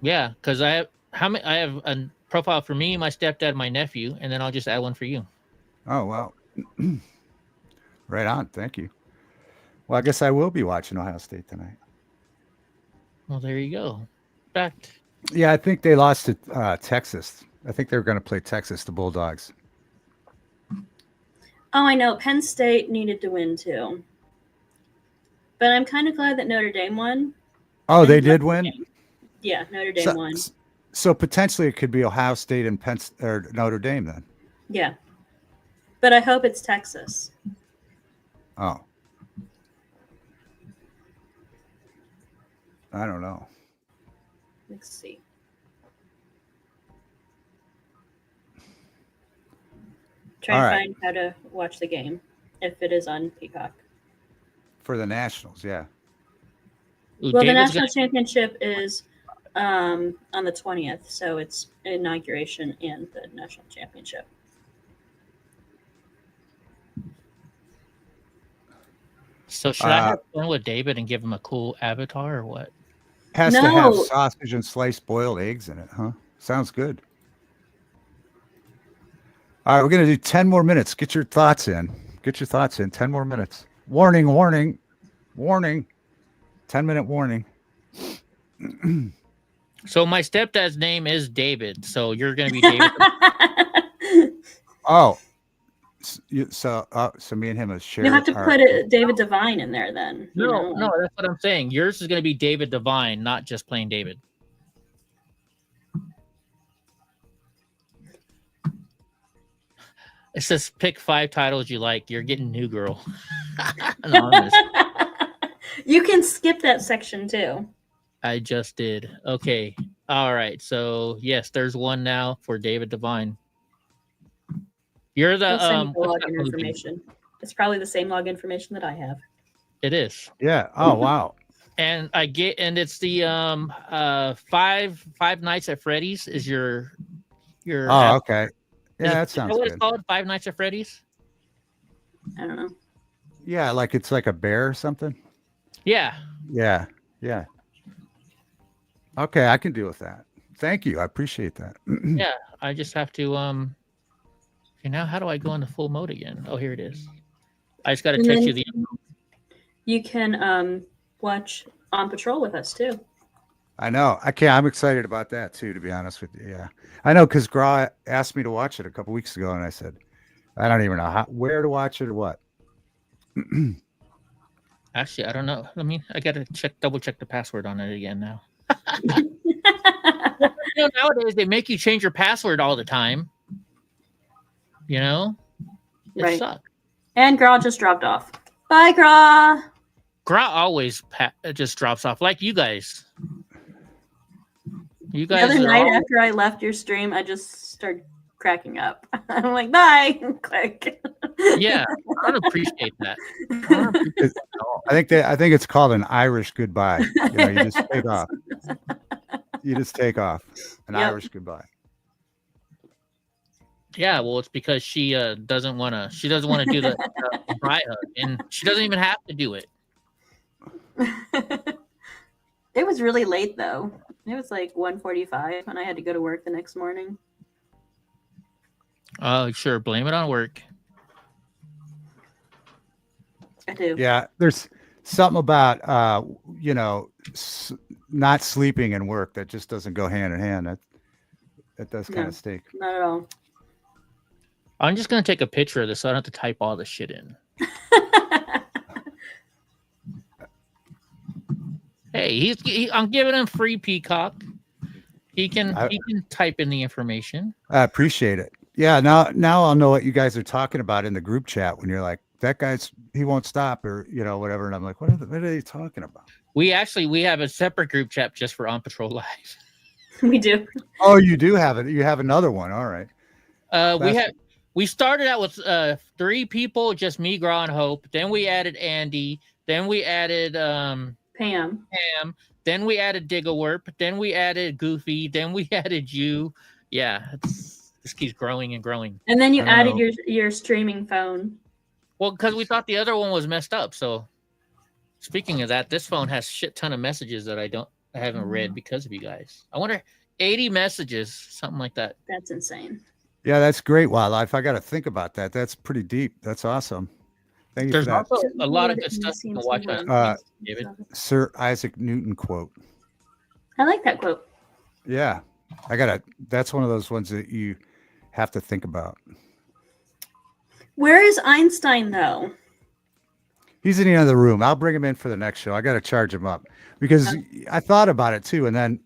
Yeah, because I have a profile for me, my stepdad, my nephew, and then I'll just add one for you. Oh, wow. Right on. Thank you. Well, I guess I will be watching Ohio State tonight. Well, there you go. Fact. Yeah, I think they lost to Texas. I think they were going to play Texas, the Bulldogs. Oh, I know. Penn State needed to win too. But I'm kind of glad that Notre Dame won. Oh, they did win? Yeah, Notre Dame won. So potentially it could be Ohio State and or Notre Dame then. Yeah. But I hope it's Texas. Oh. I don't know. Let's see. Try and find how to watch the game if it is on Peacock. For the Nationals, yeah. Well, the National Championship is on the 20th, so it's inauguration and the National Championship. So should I have fun with David and give him a cool avatar or what? Has to have sausage and sliced boiled eggs in it, huh? Sounds good. All right, we're going to do 10 more minutes. Get your thoughts in. 10 more minutes. Warning, warning, warning. 10-minute warning. So my stepdad's name is David, so you're going to be David. Oh. So me and him have shared. You have to put David Devine in there then. No, that's what I'm saying. Yours is going to be David Devine, not just plain David. It says pick 5 titles you like. You're getting New Girl. You can skip that section too. I just did. Okay. All right. So yes, there's one now for David Devine. You're the login information. It's probably the same log information that I have. It is. Yeah. Oh wow. And it's the Five Nights at Freddy's is your Oh, okay. Yeah, that sounds good. What it's called? Five Nights at Freddy's? I don't know. Yeah, like it's like a bear or something. Yeah. Yeah. Yeah. Okay, I can deal with that. Thank you. I appreciate that. Yeah, I just have to okay, now how do I go into full mode again? Oh, here it is. I just got to text you the. You can watch On Patrol with us too. I know. I'm excited about that too, to be honest with you. Yeah, I know because Gra asked me to watch it a couple weeks ago, and I said, I don't even know where to watch it or what. Actually, I don't know. I got to double check the password on it again now. Nowadays they make you change your password all the time. It right. sucks. And Gra just dropped off. Bye, Gra. Gra always just drops off, like you guys. You guys. The other night after I left your stream, I just started cracking up. I'm like, bye. Click. Yeah, I don't appreciate that. I think it's called an Irish goodbye. You just take off. You just take off. An Irish goodbye. Yeah, well, it's because she doesn't want to do the goodbye hug, and she doesn't even have to do it. It was really late though. It was like 1:45 and I had to go to work the next morning. Oh, sure. Blame it on work. I do. Yeah, there's something about not sleeping and work that just doesn't go hand in hand. That does kind of stink. Not at all. I'm just gonna take a picture of this so I don't have to type all this shit in. Hey, I'm giving him free Peacock. He can type in the information. I appreciate it. Yeah, now I'll know what you guys are talking about in the group chat when you're like, that he won't stop or whatever, and I'm like, what are they talking about? We have a separate group chat just for On Patrol Live. We do. Oh, you do have it. You have another one. All right. We started out with 3 people, just me, Gra, and Hope. Then we added Andy. Then we added Pam. Then we added Digawerp. Then we added Goofy. Then we added you. Yeah, this keeps growing and growing. And then you added your streaming phone. Well, because we thought the other one was messed up. So, speaking of that, this phone has shit ton of messages that I haven't read because of you guys. I wonder, 80 messages, something like that. That's insane. Yeah, that's great, Wildlife. I got to think about that. That's pretty deep. That's awesome. Thank you. There's for that. also a lot of good stuff to watch on David. Sir Isaac Newton quote. I like that quote. Yeah, that's one of those ones that you have to think about. Where is Einstein though? He's in the other room. I'll bring him in for the next show. I got to charge him up because I thought about it too, and then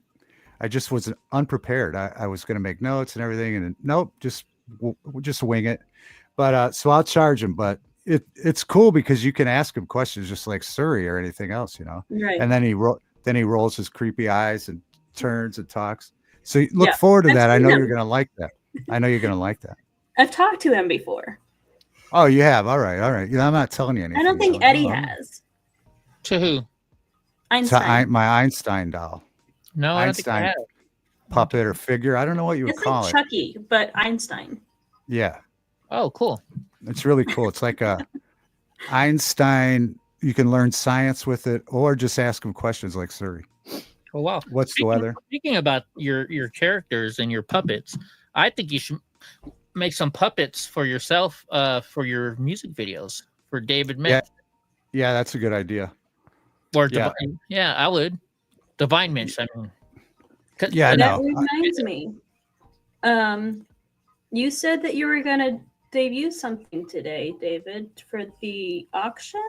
I just was unprepared. I was going to make notes and everything, and nope, just wing it. But so I'll charge him. But it's cool because you can ask him questions just like Surrey or anything else, Right. And then he rolls his creepy eyes and turns and talks. So look forward to that. I know you're going to like that. I know you're going to like that. I've talked to him before. Oh, you have? All right. I'm not telling you anything. I don't think though. Eddie No, has. To who? Einstein. my Einstein doll. No, I don't think I Einstein have. puppet or figure. I don't know what you would It's call like it. Chucky, but Einstein. Yeah. Oh, cool. It's really cool. It's like a Einstein. You can learn science with it or just ask him questions like Surrey. Oh, wow. What's the weather? Speaking about your characters and your puppets, I think you should make some puppets for yourself for your music videos for David Mitch. Yeah, that's a good idea. Or Yeah. Divine. Yeah, I would. Divine Mitch, I mean. Yeah, I That know. reminds me. You said that you were gonna debut something today, David, for the auction.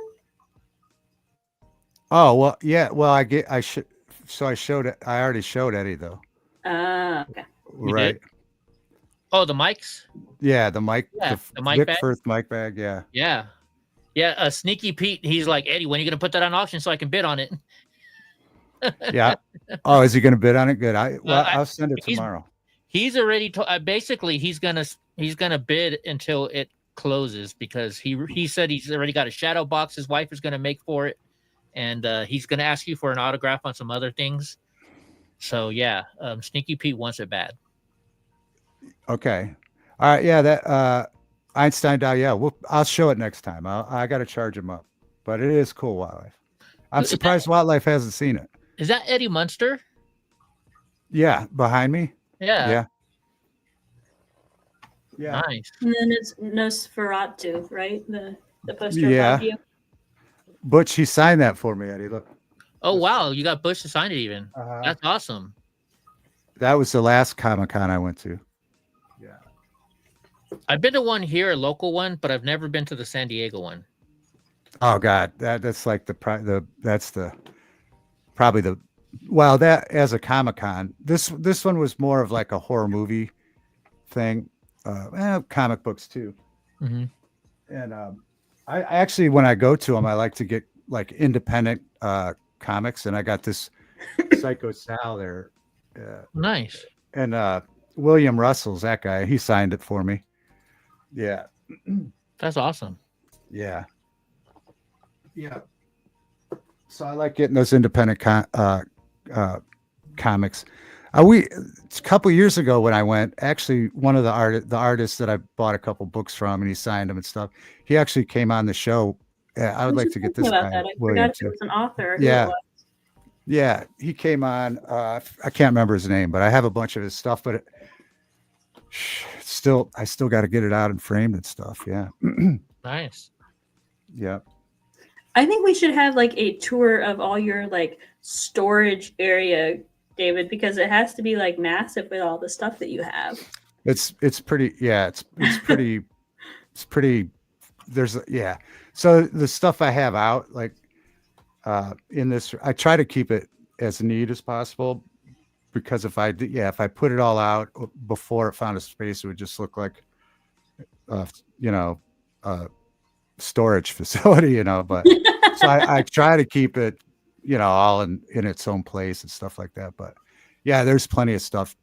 Oh, well, yeah. Well, I showed it. I already showed Eddie though. Okay. You Right. did? Oh, the mics? Yeah, the mic, Yeah, the mic Vic bag? Firth mic bag. Yeah. Yeah. Yeah, Sneaky Pete, he's like, Eddie, when are you going to put that on auction so I can bid on it? Yeah. Oh, is he going to bid on it? Good. I'll send it he's- tomorrow. He's already basically he's gonna bid until it closes because he said he's already got a shadow box his wife is gonna make for it, and he's gonna ask you for an autograph on some other things. So yeah, Sneaky Pete wants it bad. Okay. All right. Yeah. That Einstein doll. Yeah. I'll show it next time. I got to charge him up, but it is cool wildlife. I'm surprised wildlife hasn't seen it. Is that Eddie Munster? Yeah. Behind me. Yeah. Yeah. Nice. And then it's Nosferatu, right? The poster Yeah. above you. Butch, he signed that for me, Eddie. Look. Oh wow, you got Bush to sign it even. Uh-huh. That's awesome. That was the last Comic-Con I went to. Yeah. I've been to one here, a local one, but I've never been to the San Diego one. Oh God, that's like probably the well, that as a Comic-Con. This one was more of like a horror movie thing. Comic books too. Mm-hmm. And I actually, when I go to them, I like to get like independent comics, and I got this Psycho Sal there. Nice. And William Russell's that guy. He signed it for me. Yeah. That's awesome. Yeah. Yeah. So I like getting those independent comics. A couple years ago when I went, actually one of the artists that I bought a couple books from, and he signed them and stuff. He actually came on the show. I would like to get this about guy. that. I William, forgot he was an author. Yeah. Yeah, he came on. I can't remember his name, but I have a bunch of his stuff. But I still got to get it out and framed and stuff. Yeah. Nice. Yeah. I think we should have like a tour of all your like storage area, David, because it has to be like massive with all the stuff that you have. It's pretty. Yeah. It's pretty. It's pretty. Yeah. So the stuff I have out, like in this, I try to keep it as neat as possible, because if I put it all out before it found a space, it would just look like, storage facility, but so I try to keep it, all in its own place and stuff like that. But yeah, there's plenty of stuff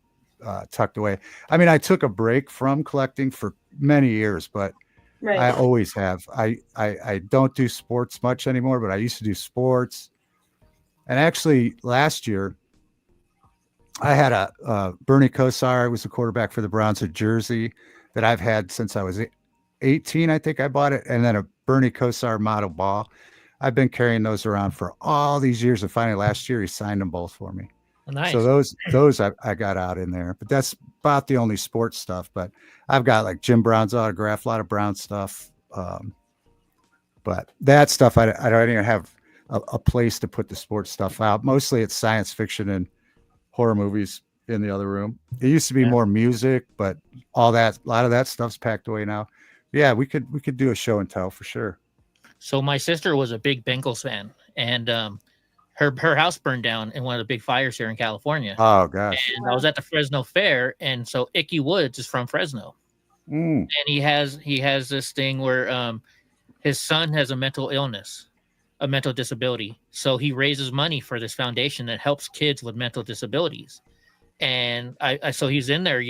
tucked away. I mean, I took a break from collecting for many years, but Right. I always have. I don't do sports much anymore, but I used to do sports. And actually last year I had a Bernie Kosar, was the quarterback for the Browns of Jersey, that I've had since I was 18, I think I bought it. And then a Bernie Kosar model ball. I've been carrying those around for all these years. And finally last year he signed them both for me. Nice. So those I got out in there, but that's about the only sports stuff. But I've got like Jim Brown's autograph, a lot of Brown stuff. But that stuff, I don't even have a place to put the sports stuff out. Mostly it's science fiction and horror movies in the other room. It used to be more music, but a lot of that stuff's packed away now. Yeah, we could do a show and tell for sure. So my sister was a big Bengals fan, and her house burned down in one of the big fires here in California. Oh gosh. And I was at the Fresno Fair, and so Icky Woods is from Fresno, Mm. and he has this thing where his son has a mental illness, a mental disability. So he raises money for this foundation that helps kids with mental disabilities. And so he's in there,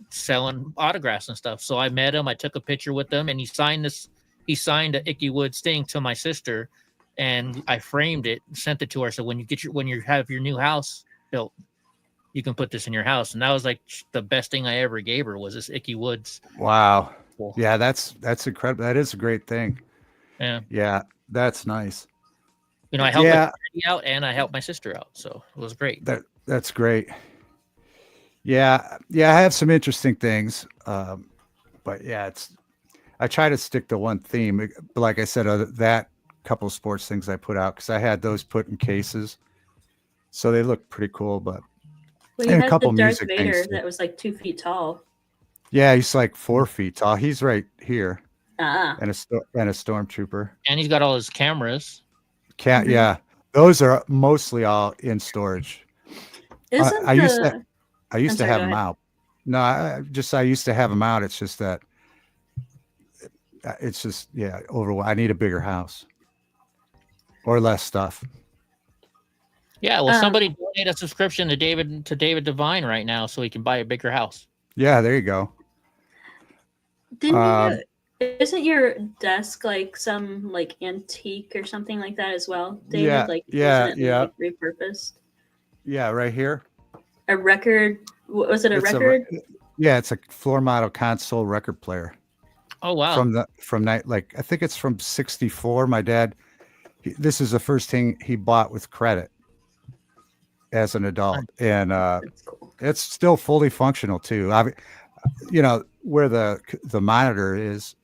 selling autographs and stuff. So I met him, I took a picture with him, and he signed a Icky Woods thing to my sister, and I framed it, sent it to her. So when you have your new house built, you can put this in your house. And that was like the best thing I ever gave her, was this Icky Woods. Wow. Cool. Yeah, that's incredible. That is a great thing. Yeah. Yeah, that's nice. I helped my daddy out, and I helped my sister out. So it was great. That's great. Yeah, I have some interesting things. But yeah, I try to stick to one theme. But like I said, that couple sports things I put out, because I had those put in cases, so they look pretty cool. But Well, you and a had couple the Darth music Vader things, too. that was like 2 feet tall. Yeah, he's like 4 feet tall. He's right here, Ah, and a stormtrooper. And he's got all his cameras. Mhm. Yeah, those are mostly all in storage. isn't I used the to I used I'm to sorry, have go them ahead. out. No, I used to have them out. It's just that it's just I need a bigger house or less stuff. Yeah, well, Um, somebody donate a subscription to David Devine right now, so he can buy a bigger house. Yeah, there you go. Didn't Um, isn't your desk like some like antique or something like that as well, David? Yeah, Like yeah, wasn't it yeah. like repurposed? Yeah, right here. A record? Was it a It's record? it's a floor model console record player Oh wow! from night, like I think it's from '64. My dad, this is the first thing he bought with credit as an adult, and That's cool. it's still fully functional too. Where the monitor is,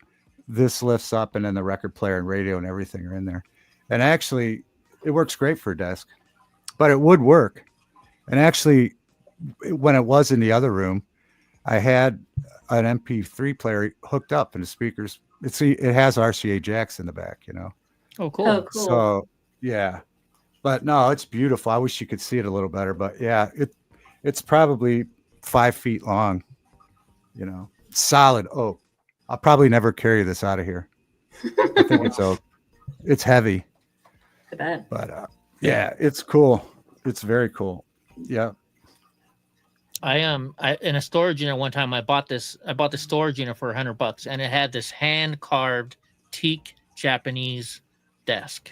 this lifts up, and then the record player and radio and everything are in there. And actually, it works great for a desk, but it would work. And actually, when it was in the other room, I had an MP3 player hooked up, and the speakers. It has RCA jacks in the back, Oh cool! Oh, cool. So yeah, but no, it's beautiful. I wish you could see it a little better, but yeah, it's probably 5 feet long. Solid oak. I'll probably never carry this out of here. I think it's oak. It's heavy, I bet. but yeah, it's cool. It's very cool. Yeah. I in a storage unit one time. I bought the storage unit for $100, and it had this hand carved teak Japanese desk.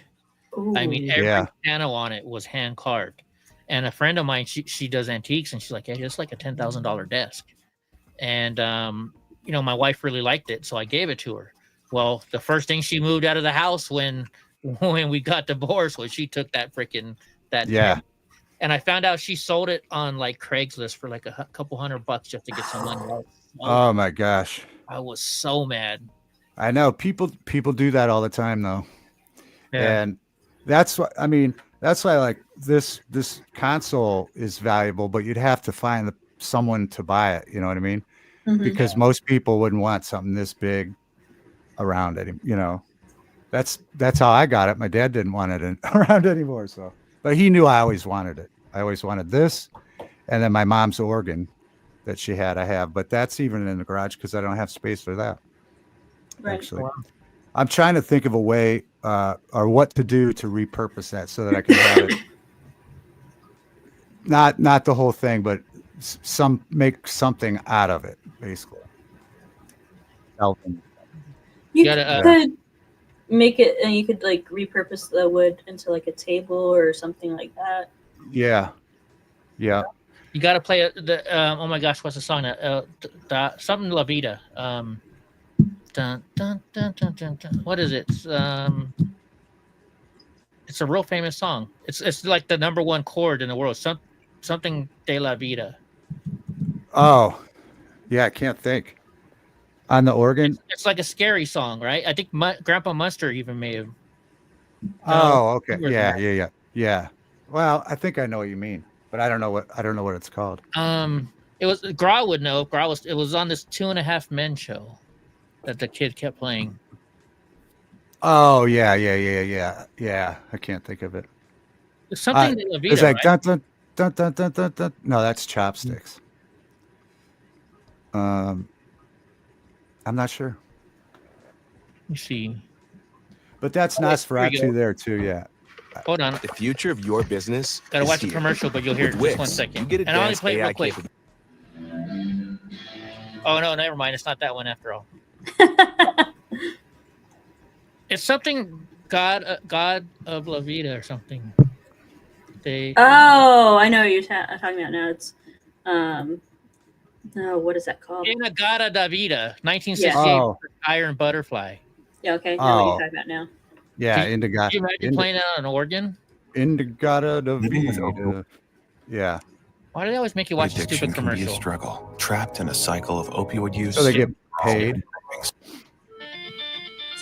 I mean, Ooh. every Yeah. panel on it was hand carved. And a friend of mine, she does antiques, and she's like, "Yeah, it's like a $10,000 desk." And my wife really liked it, so I gave it to her. Well, the first thing she moved out of the house when we got divorced was she took that Yeah. and I found out she sold it on like Craigslist for like a couple $100 just to get some money out. Oh my gosh. I was so mad. I know people do that all the time though. Yeah. And that's why like this console is valuable, but you'd have to find someone to buy it. You know what I mean? Mhm. Because most people wouldn't want something this big around it. That's how I got it. My dad didn't want it around anymore. So, but he knew I always wanted it. I always wanted this. And then my mom's organ that she had, I have, but that's even in the garage because I don't have space for that. Right. Actually, I'm trying to think of a way or what to do to repurpose that so that I can have it. Not the whole thing, but make something out of it, basically. Helping. You gotta, could make it, and you could like repurpose the wood into like a table or something like that. Yeah. Yeah. You got to play oh my gosh, what's the song? Something La Vida. Dun, dun, dun, dun, dun, dun. What is it? It's a real famous song. It's like the number one chord in the world. Something de la vida. Oh, yeah. I can't think. On the organ. It's like a scary song, right? I think Grandpa Munster even may have. Oh, okay. Somewhere Yeah. there. Yeah. Well, I think I know what you mean, but I don't know what it's called. It was Gra would know. It was on this 2.5 Men show. that the kid kept playing. Oh yeah. I can't think of it. It's something to La It's Vida, like right? dun, dun, dun, dun, dun, dun, dun. No, that's Chopsticks. I'm not sure, Let me see. but that's Oh, wait, here we go. Nosferatu there too. Yeah. Hold on. The future of your business Gotta is watch the here. commercial, but you'll hear With it just 1 Wix, second. you get And I'll only advanced play it AI real quick. Oh no, never mind. It's not that one after all. It's something God of La Vida or something. They Oh, I know what you're talking about now. It's no, what is that called? Inagata da Vida, 1968 Oh. Iron Butterfly. Yeah, okay, I know what Oh. you're talking about now. Yeah, Could you imagine Indigata. playing that on an organ? Indigata da Vida. Yeah. Why do they always make you watch a Addiction stupid can be a commercial? struggle, trapped in a cycle of opioid use. So they get paid. It's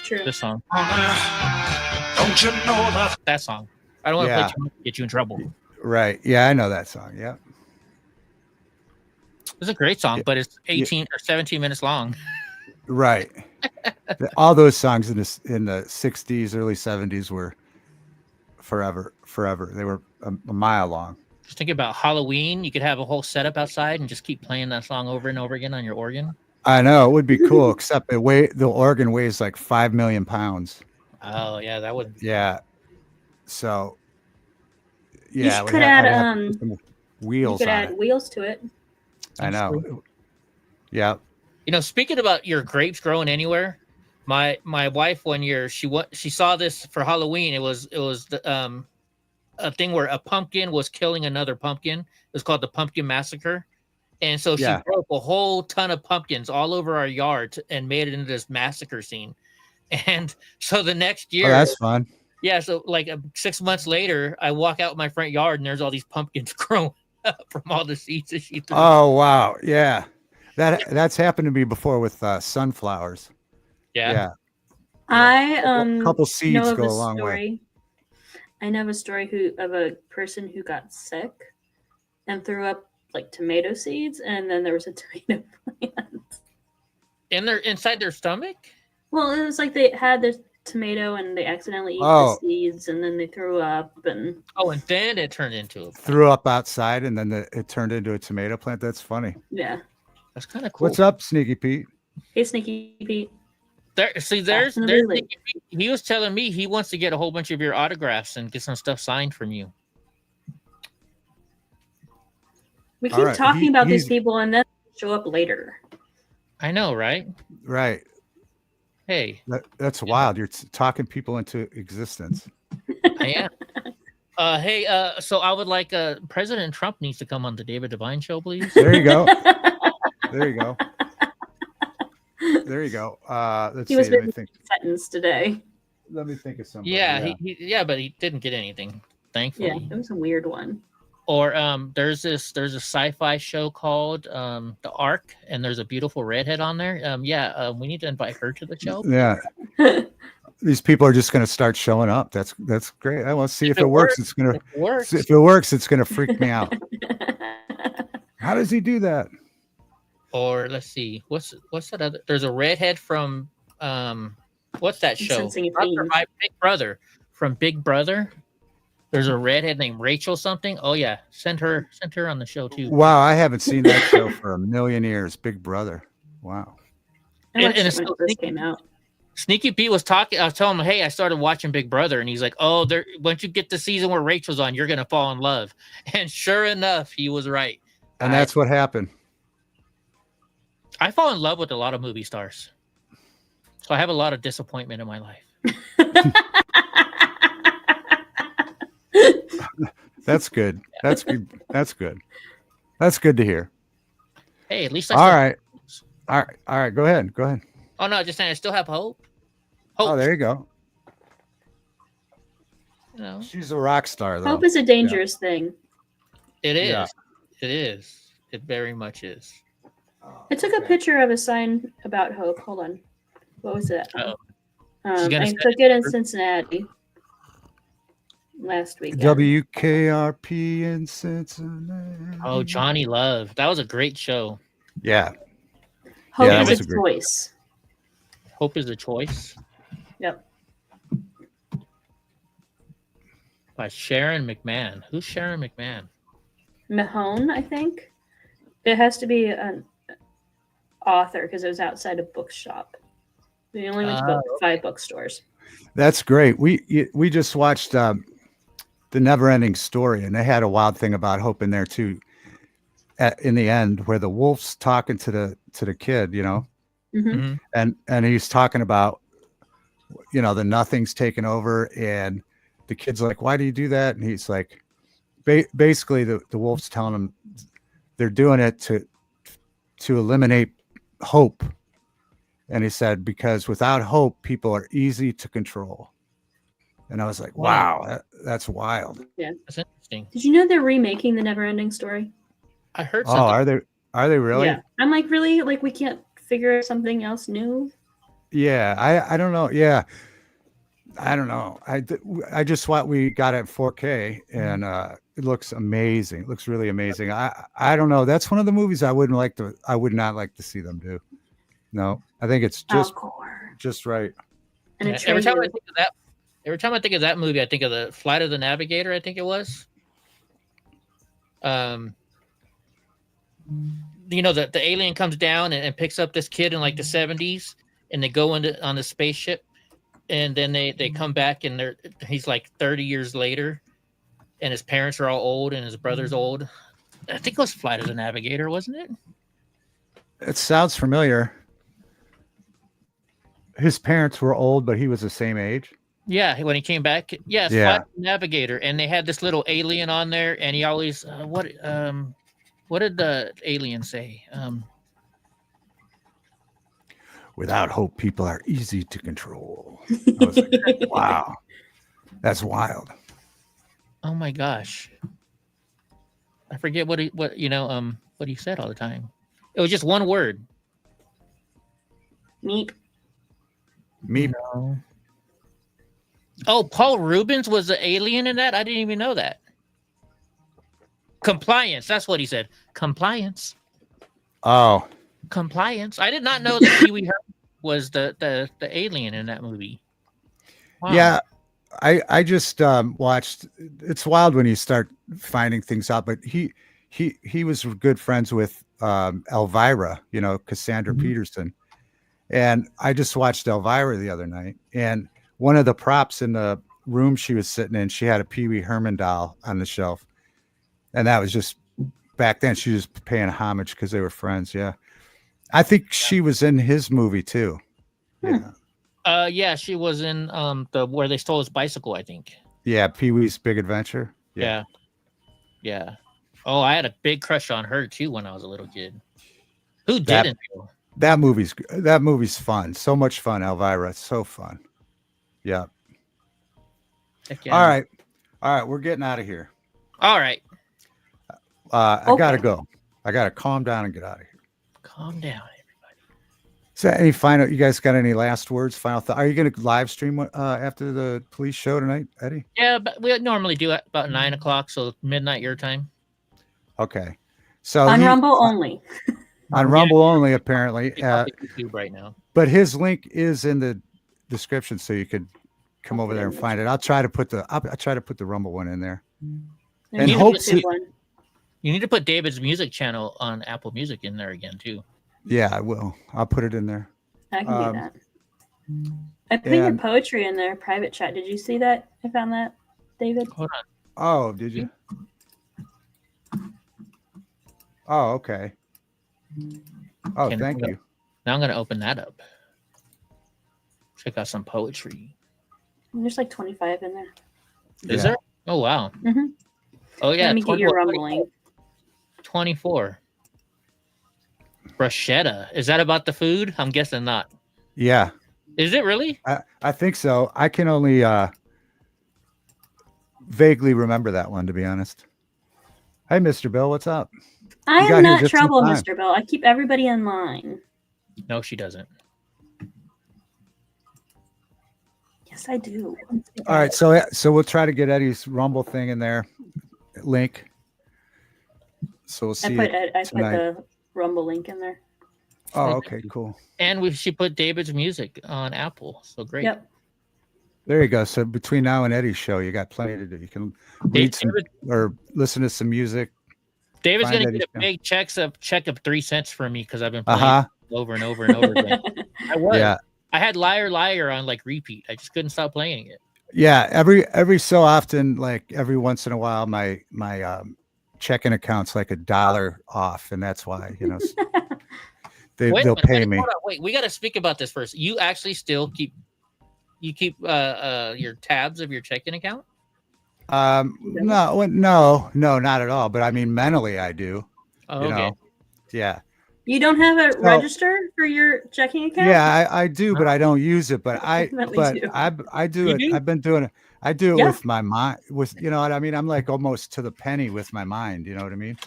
true. This song. Don't you know that? That song. I don't want to Yeah. play too much to get you in trouble. Right. Yeah, I know that song. Yeah. It's a great song, but it's 18 or 17 minutes long. Right. All those songs in the 60s, early 70s were forever. They were a mile long. Just think about Halloween. You could have a whole setup outside and just keep playing that song over and over again on your organ. I know, it would be cool, except the organ weighs like 5 million pounds. Oh yeah, that would. Yeah. So You yeah, could add some wheels you could on add it. wheels to it. I know. Yeah. You know, speaking about your grapes growing anywhere, my wife one year she saw this for Halloween. It was the a thing where a pumpkin was killing another pumpkin. It was called the Pumpkin Massacre. And so she Yeah. broke a whole ton of pumpkins all over our yard and made it into this massacre scene. And so the next year, Oh, that's fun. yeah, so like 6 months later, I walk out my front yard and there's all these pumpkins growing up from all the seeds that she threw. Oh wow. Yeah. That's happened to me before with sunflowers. Yeah. I couple seeds know of go a a long way. story. I know of a story of a person who got sick and threw up like tomato seeds, and then there was a tomato plant. Inside their stomach? Well, it was like they had the tomato and they accidentally ate Oh. the seeds, and then they threw up. And Oh, and then it turned into a Threw up outside and then it turned into a tomato plant. That's funny. yeah, That's kind of cool. What's up, Sneaky Pete? hey, Sneaky Pete. There's Really? he was telling me he wants to get a whole bunch of your autographs and get some stuff signed from you. We All keep right, talking about these he's- people, and then they show up later. I know, right? Right. Hey, That's wild. You're talking people into existence. I am. Hey, so I would like President Trump needs to come on the David Devine show, please. There you go. There you go. There you go. Let's He see. was Let me think. sentenced today. Let me think of something. Yeah, he but he didn't get anything, thankfully. Yeah, it was a weird one. Or there's a sci-fi show called The Ark, and there's a beautiful redhead on there. We need to invite her to the show. Yeah. These people are just going to start showing up. That's great. I want to see if it works. It's going to If it works. If it works, it's going to freak me out. How does he do that? Or let's see, what's that other? There's a redhead from what's that show? Sensing a theme. Big Brother. From Big Brother. There's a redhead named Rachel something. Oh yeah, send her on the show too. Wow, I haven't seen that show for a million years. Big Brother. Wow. I watched And it when it first came out. Sneaky Pete was talking. I was telling him, "Hey, I started watching Big Brother," and he's like, "Oh, once you get the season where Rachel's on, you're gonna fall in love." And sure enough, he was right. And that's what happened. I fall in love with a lot of movie stars, so I have a lot of disappointment in my life. That's good. That's good. That's good. That's good to hear. Hey, at least All right. Go ahead. Oh no, just saying, I still have hope. Oh, there you go. You know, She's a rock star, though. Hope is a dangerous thing. it is. Yeah. It is. It very much is. I took a picture of a sign about hope. Hold on. What was it? Uh-oh. She's gonna I send took it it in to her? Cincinnati last week. WKRP in Cincinnati. Oh, Johnny Love. That was a great show. Yeah. Hope that is was a a great- choice. Hope is a Choice Yep. by Sharon McMahon. Who's Sharon McMahon? Mahone, I think. It has to be an author because it was outside a bookshop. We only went to Oh. 5 bookstores. That's great. We just watched The Never-Ending Story, and they had a wild thing about hope in there too. In the end, where the wolf's talking to the kid, you know, Mm-hmm. and he's talking about, you know, the nothing's taken over, and the kid's like, "Why do you do that?" And he's like, basically, the wolf's telling him they're doing it to eliminate hope. And he said, because without hope, people are easy to control. And I was like, wow, that's wild. That's interesting. Did you know they're remaking The Never-Ending Story? I heard Oh, something. are they really? Yeah. I'm like, really? Like, we can't figure something else new? Yeah, I don't know. Yeah, I don't know. I just thought we got it 4K, and it looks amazing. It looks really amazing. I don't know. That's one of the movies I would not like to see them do. No, I think it's just right. And Yeah, every time I think of that movie, I think of the Flight of the Navigator. I think it was. You know, the alien comes down and picks up this kid in like the 70s, and they go on the spaceship, and then they come back, and he's like 30 years later, and his parents are all old and his brother's old. I think it was Flight of the Navigator, wasn't it? It sounds familiar. His parents were old, but he was the same age. Yeah, when he came back. Yeah, it's Flight of the Navigator, and they had this little alien on there, and he always what did the alien say? Without hope, people are easy to control. I was like, wow, that's wild. Oh my gosh, I forget what he said all the time. It was just one word. Meep. Meep. No. Oh, Paul Rubens was the alien in that? I didn't even know that. Compliance. That's what he said. Compliance. Oh. Compliance. I did not know that Pee Wee Herman was the alien in that movie. Wow. Yeah. I just watched. It's wild when you start finding things out, but he was good friends with Elvira, you know, Cassandra Peterson. And I just watched Elvira the other night, and one of the props in the room she was sitting in, she had a Pee Wee Herman doll on the shelf. And that was just back then. She was paying homage because they were friends. Yeah. I think she was in his movie too. Yeah. Yeah, she was in where they stole his bicycle, I think. Yeah, Pee Wee's Big Adventure. Yeah. Oh, I had a big crush on her too when I was a little kid. Who didn't? That movie's fun. So much fun, Elvira. It's so fun. Yeah. Yeah. All right. We're getting out of here. All right. I gotta go. I gotta calm down and get out of here. Calm down, everybody. So, any final? You guys got any last words? Final thought? Are you going to live stream after the police show tonight, Eddie? Yeah, but we normally do it about 9 o'clock, so midnight your time. Okay. So on Rumble only. On Rumble only, apparently. YouTube right now. But his link is in the description, so you could come over there and find it. I'll try to put the Rumble one in there. And hopes you need to put David's music channel on Apple Music in there again too. Yeah, I will. I'll put it in there. I can do that. I put your poetry in there, private chat. Did you see that? I found that, David. Hold on. Oh, did you? Oh, okay. Oh, thank you. Now I'm going to open that up. Check out some poetry. There's like 25 in there. Is there? Oh, wow. Mm-hmm. Oh, yeah. Let me get your rumbling. 24. Bruschetta. Is that about the food? I'm guessing not. Yeah. Is it really? I think so. I can only vaguely remember that one, to be honest. Hey, Mr. Bill, what's up? I am not trouble, Mr. Bill. I keep everybody in line. No, she doesn't. Yes, I do. All right, so we'll try to get Eddie's Rumble thing in there. Link. So we'll see. I put the Rumble link in there. Oh, okay, cool. And she put David's music on Apple. So great. Yep. There you go. So between now and Eddie's show, you got plenty to do. You can read some or listen to some music. David's Find gonna get a Eddie's big check of 3 cents from me because I've been playing over and over and over again. I had Liar Liar on like repeat. I just couldn't stop playing it. Yeah, every so often, like every once in a while, my checking account's like $1 off, and that's why, you know, they'll pay me. Hold on, wait, we got to speak about this first. You actually still keep your tabs of your checking account? No, not at all. But I mean, mentally, I do. Oh, you okay. know, yeah. You don't have a register for your checking account? Yeah, I do, but I don't use it. But I do it. I've been doing it. I do it with my mind. With, you know what I mean? I'm like almost to the penny with my mind. You know what I mean?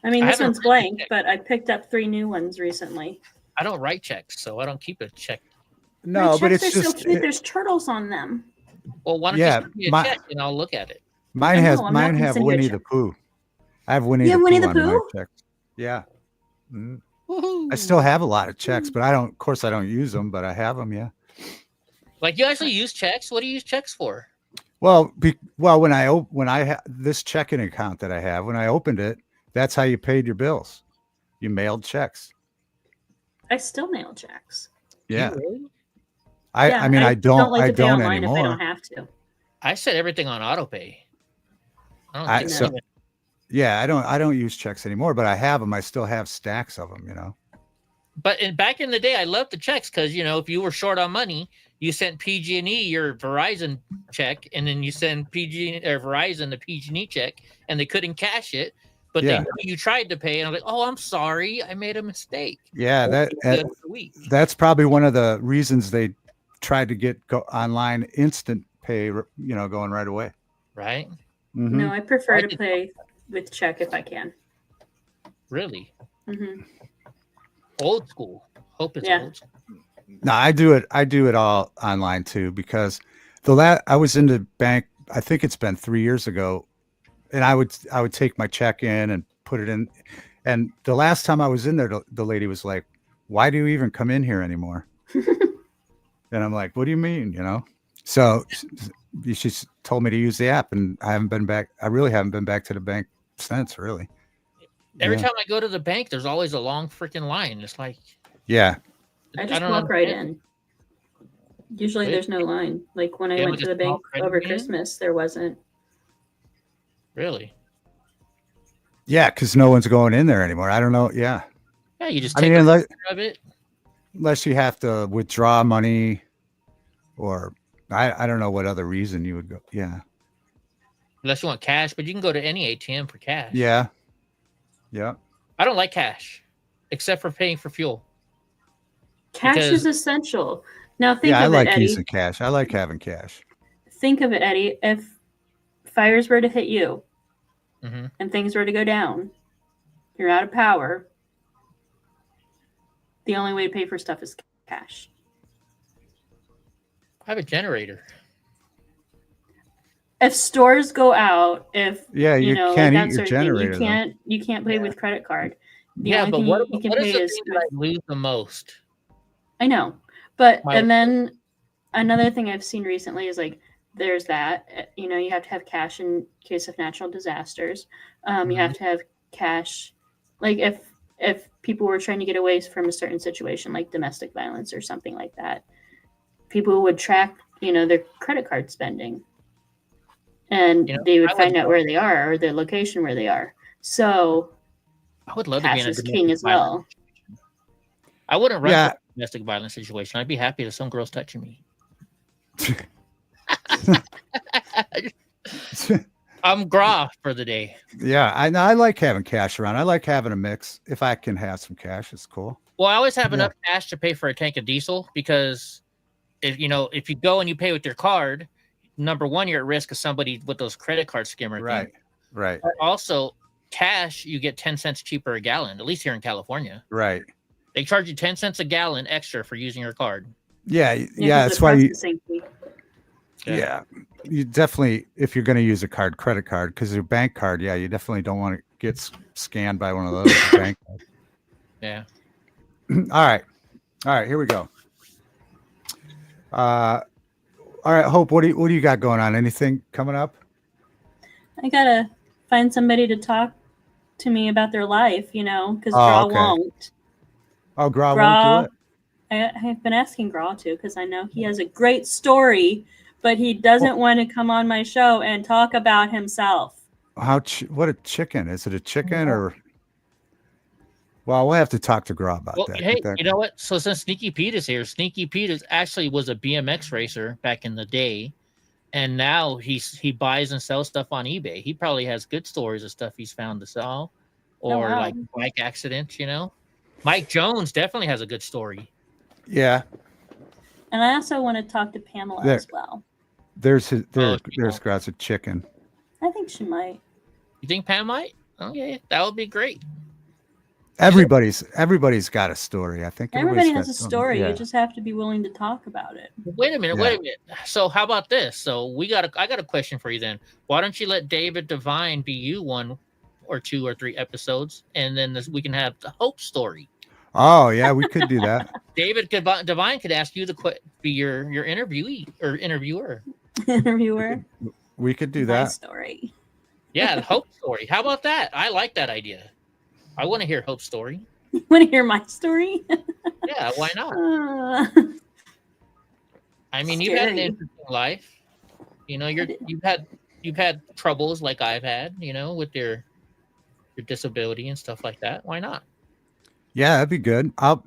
I mean, this one's blank, but I picked up 3 new ones recently. I don't write checks, so I don't keep a check. No, but it's just so cute. There's turtles on them. Well, why don't you send me a check and I'll look at it? Mine have Winnie the Pooh. I have Winnie the Pooh on my checks. Yeah. Mm-hmm. I still have a lot of checks, but of course I don't use them, but I have them. Yeah. Like, you actually use checks? What do you use checks for? Well, when I have this checking account that I have, when I opened it, that's how you paid your bills. You mailed checks. I still mail checks. Yeah. Really? I mean, I don't like to pay online anymore. if I don't have to. I set everything on auto pay. Yeah, I don't use checks anymore, but I have them. I still have stacks of them, you know. But back in the day, I loved the checks because, you know, if you were short on money, you sent PG&E your Verizon check, and then you send Verizon the PG&E check, and they couldn't cash it. But they knew you tried to pay, and I'm like, "Oh, I'm sorry, I made a mistake." Yeah, that's probably one of the reasons they tried to get online instant pay, you know, going right away. Right? Mm-hmm. No, I prefer to pay with check if I can. Really? Mm-hmm. Old school. Hope it's old school. No, I do it all online too, because I was in the bank, I think it's been 3 years ago, and I would take my check in and put it in, and the last time I was in there, the lady was like, "Why do you even come in here anymore?" And I'm like, "What do you mean?" You know? So she told me to use the app, and I really haven't been back to the bank since, really. Every time I go to the bank, there's always a long freaking line. It's like, yeah. I just walk right in. Usually there's no line. Like when I went to the bank over Christmas, there wasn't. Really? Yeah, because no one's going in there anymore. I don't know. Yeah. Yeah, you just take a picture of it. Unless you have to withdraw money, or I don't know what other reason you would go. Yeah. Unless you want cash, but you can go to any ATM for cash. Yeah. Yeah. I don't like cash, except for paying for fuel. Cash is essential. Now think of it, I like Eddie. using cash. I like having cash. Think of it, Eddie. If fires were to hit you mm-hmm. and things were to go down, you're out of power. The only way to pay for stuff is cash. I have a generator. If stores go out, if you can't eat your generator. You can't pay with credit card. But what is the thing that I lose the most? I know, but and then another thing I've seen recently is like there's that you have to have cash in case of natural disasters. Mm-hmm. You have to have cash, like if people were trying to get away from a certain situation, like domestic violence or something like that. People would track, their credit card spending, and they would find out where they are or their location where they are. So I would love cash to be in a is king as well. I wouldn't run for a domestic violence situation. I'd be happy that some girl's touching me. I'm gras for the day. Yeah, I like having cash around. I like having a mix. If I can have some cash, it's cool. Well, I always have enough cash to pay for a tank of diesel because if you go and you pay with your card, number one, you're at risk of somebody with those credit card skimmer. Right. Right. But also, cash, you get 10 cents cheaper a gallon, at least here in California. Right. They charge you 10 cents a gallon extra for using your card. Yeah. That's why you definitely, if you're going to use a credit card, because your bank card, you definitely don't want to get scanned by one of those bank cards. Yeah. All right, here we go. All right, Hope, what do you got going on? Anything coming up? I gotta find somebody to talk to me about their life, because Oh, Graw okay. won't. Oh, Gra won't Graw, do it. I've been asking Graw to, because I know he has a great story, but he doesn't want to come on my show and talk about himself. What a chicken. Is it a chicken or? Well, we'll have to talk to Gra about Well, that. hey, you know what? So since Sneaky Pete is here, Sneaky Pete actually was a BMX racer back in the day, and now he buys and sells stuff on eBay. He probably has good stories of stuff he's found to sell, or wow. like bike accidents. Mike Jones definitely has a good story. Yeah. And I also want to talk to Pamela as well. There's Gra's a chicken. I think she might. You think Pam might? Okay, that would be great. Everybody's got a story. I think Everybody has a story. Yeah. You just have to be willing to talk about it. Wait a minute. So how about this? So I got a question for you then. Why don't you let David Devine be you 1 or 2 or 3 episodes, and then we can have the Hope story. Oh yeah, we could do that. David Devine could ask you be your interviewee or interviewer. Interviewer. We could do My that. story. Yeah, the Hope story. How about that? I like that idea. I want to hear Hope's story. You want to hear my story? Yeah, why not? I mean, you've had an interesting life. You've had troubles like I've had. With your disability and stuff like that. Why not? Yeah, that'd be good. I'll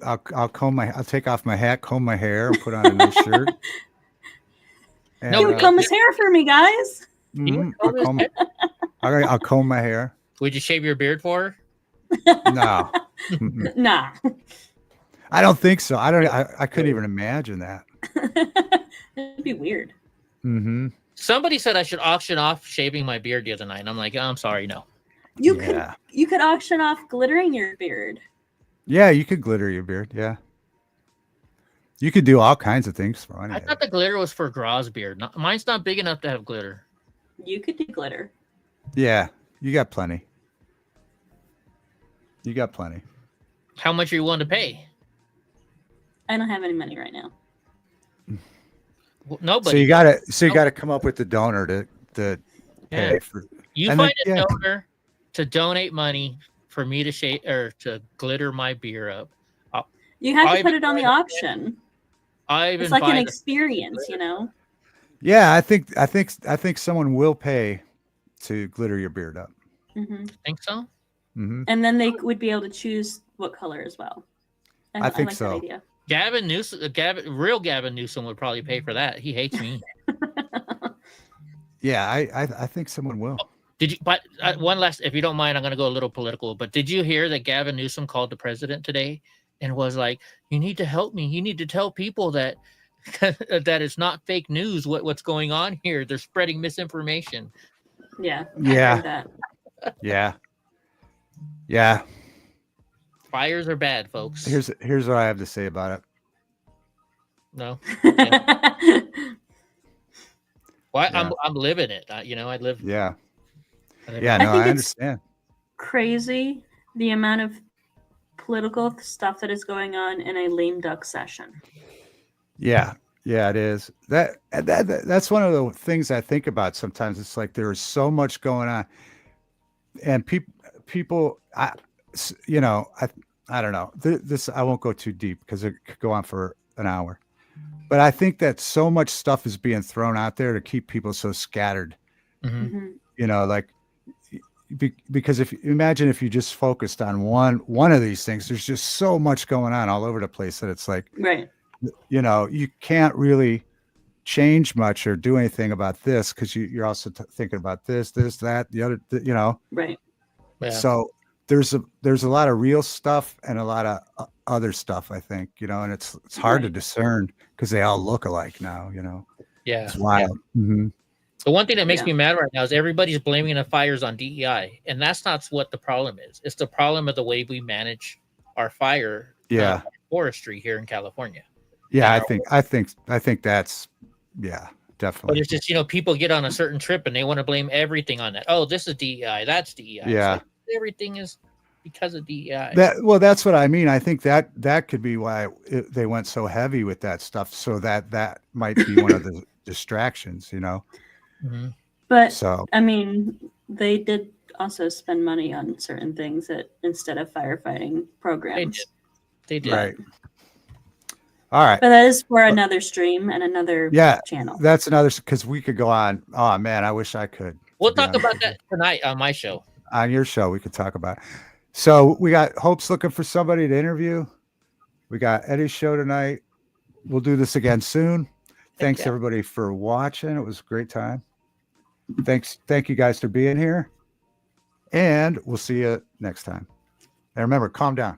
take off my hat, comb my hair, and put on a new shirt. And, he would comb his hair for me, guys. I'll comb my hair. Would you shave your beard for her? No. Nah. I don't think so. I couldn't even imagine that. It'd be weird. Mm-hmm. Somebody said I should auction off shaving my beard the other night. And I'm like, I'm sorry, no. You could auction off glittering your beard. Yeah, you could glitter your beard. Yeah. You could do all kinds of things for money. I thought the glitter was for Graw's beard. Mine's not big enough to have glitter. You could do glitter. Yeah, you got plenty. You got plenty. How much are you willing to pay? I don't have any money right now. Well, nobody. So you gotta come up with the donor to pay for. You find a donor to donate money for me to shave or to glitter my beer up. You have to put it on the auction. It's like an experience, Yeah, I think someone will pay to glitter your beard up. Mm-hmm. Think so? Mm-hmm. And then they would be able to choose what color as well. I think like so. That idea. Real Gavin Newsom would probably pay for that. He hates me. Yeah, I think someone will. Did you? But one last, if you don't mind, I'm going to go a little political. But did you hear that Gavin Newsom called the president today and was like, "You need to help me. You need to tell people that that it's not fake news. What's going on here? They're spreading misinformation." Yeah. Yeah. Yeah. Yeah. Fires are bad, folks. Here's what I have to say about it. No. Yeah. Well, Yeah. I'm living it. I live. Yeah. Yeah. No, I it's understand. Crazy the amount of political stuff that is going on in a lame duck session. Yeah. Yeah, it is. That's one of the things I think about sometimes. It's like there is so much going on, and people, I don't know. This I won't go too deep because it could go on for an hour. But I think that so much stuff is being thrown out there to keep people so scattered. Mm-hmm. Because imagine if you just focused on one of these things, there's just so much going on all over the place that it's like, right. You can't really change much or do anything about this because you're also thinking about this, that, the other, Right. Yeah. So there's a lot of real stuff and a lot of other stuff, I think, and it's hard to discern because they all look alike now, Yeah. It's wild. Yeah. Mm-hmm. The one thing that makes me mad right now is everybody's blaming the fires on DEI, and that's not what the problem is. It's the problem of the way we manage our fire forestry here in California. Yeah, I think that's definitely. But it's just people get on a certain trip and they want to blame everything on that. Oh, this is DEI, that's DEI. Yeah, everything is. because of DEI. That's what I mean. I think that could be why they went so heavy with that stuff, so that might be one of the distractions, you know. Mhm. But So I mean, they did also spend money on certain things that instead of firefighting programs. They did. right. All right. But that is for another stream and another Yeah, channel. that's another, because we could go on. Oh man, I wish I could. We'll to be talk honest about with you. that tonight on my show. On your show. We could talk about it. So we got Hope's looking for somebody to interview. We got Eddie's show tonight. We'll do this again soon. Thanks yeah. everybody for watching. It was a great time. Thank you guys for being here. And we'll see you next time. And remember, calm down.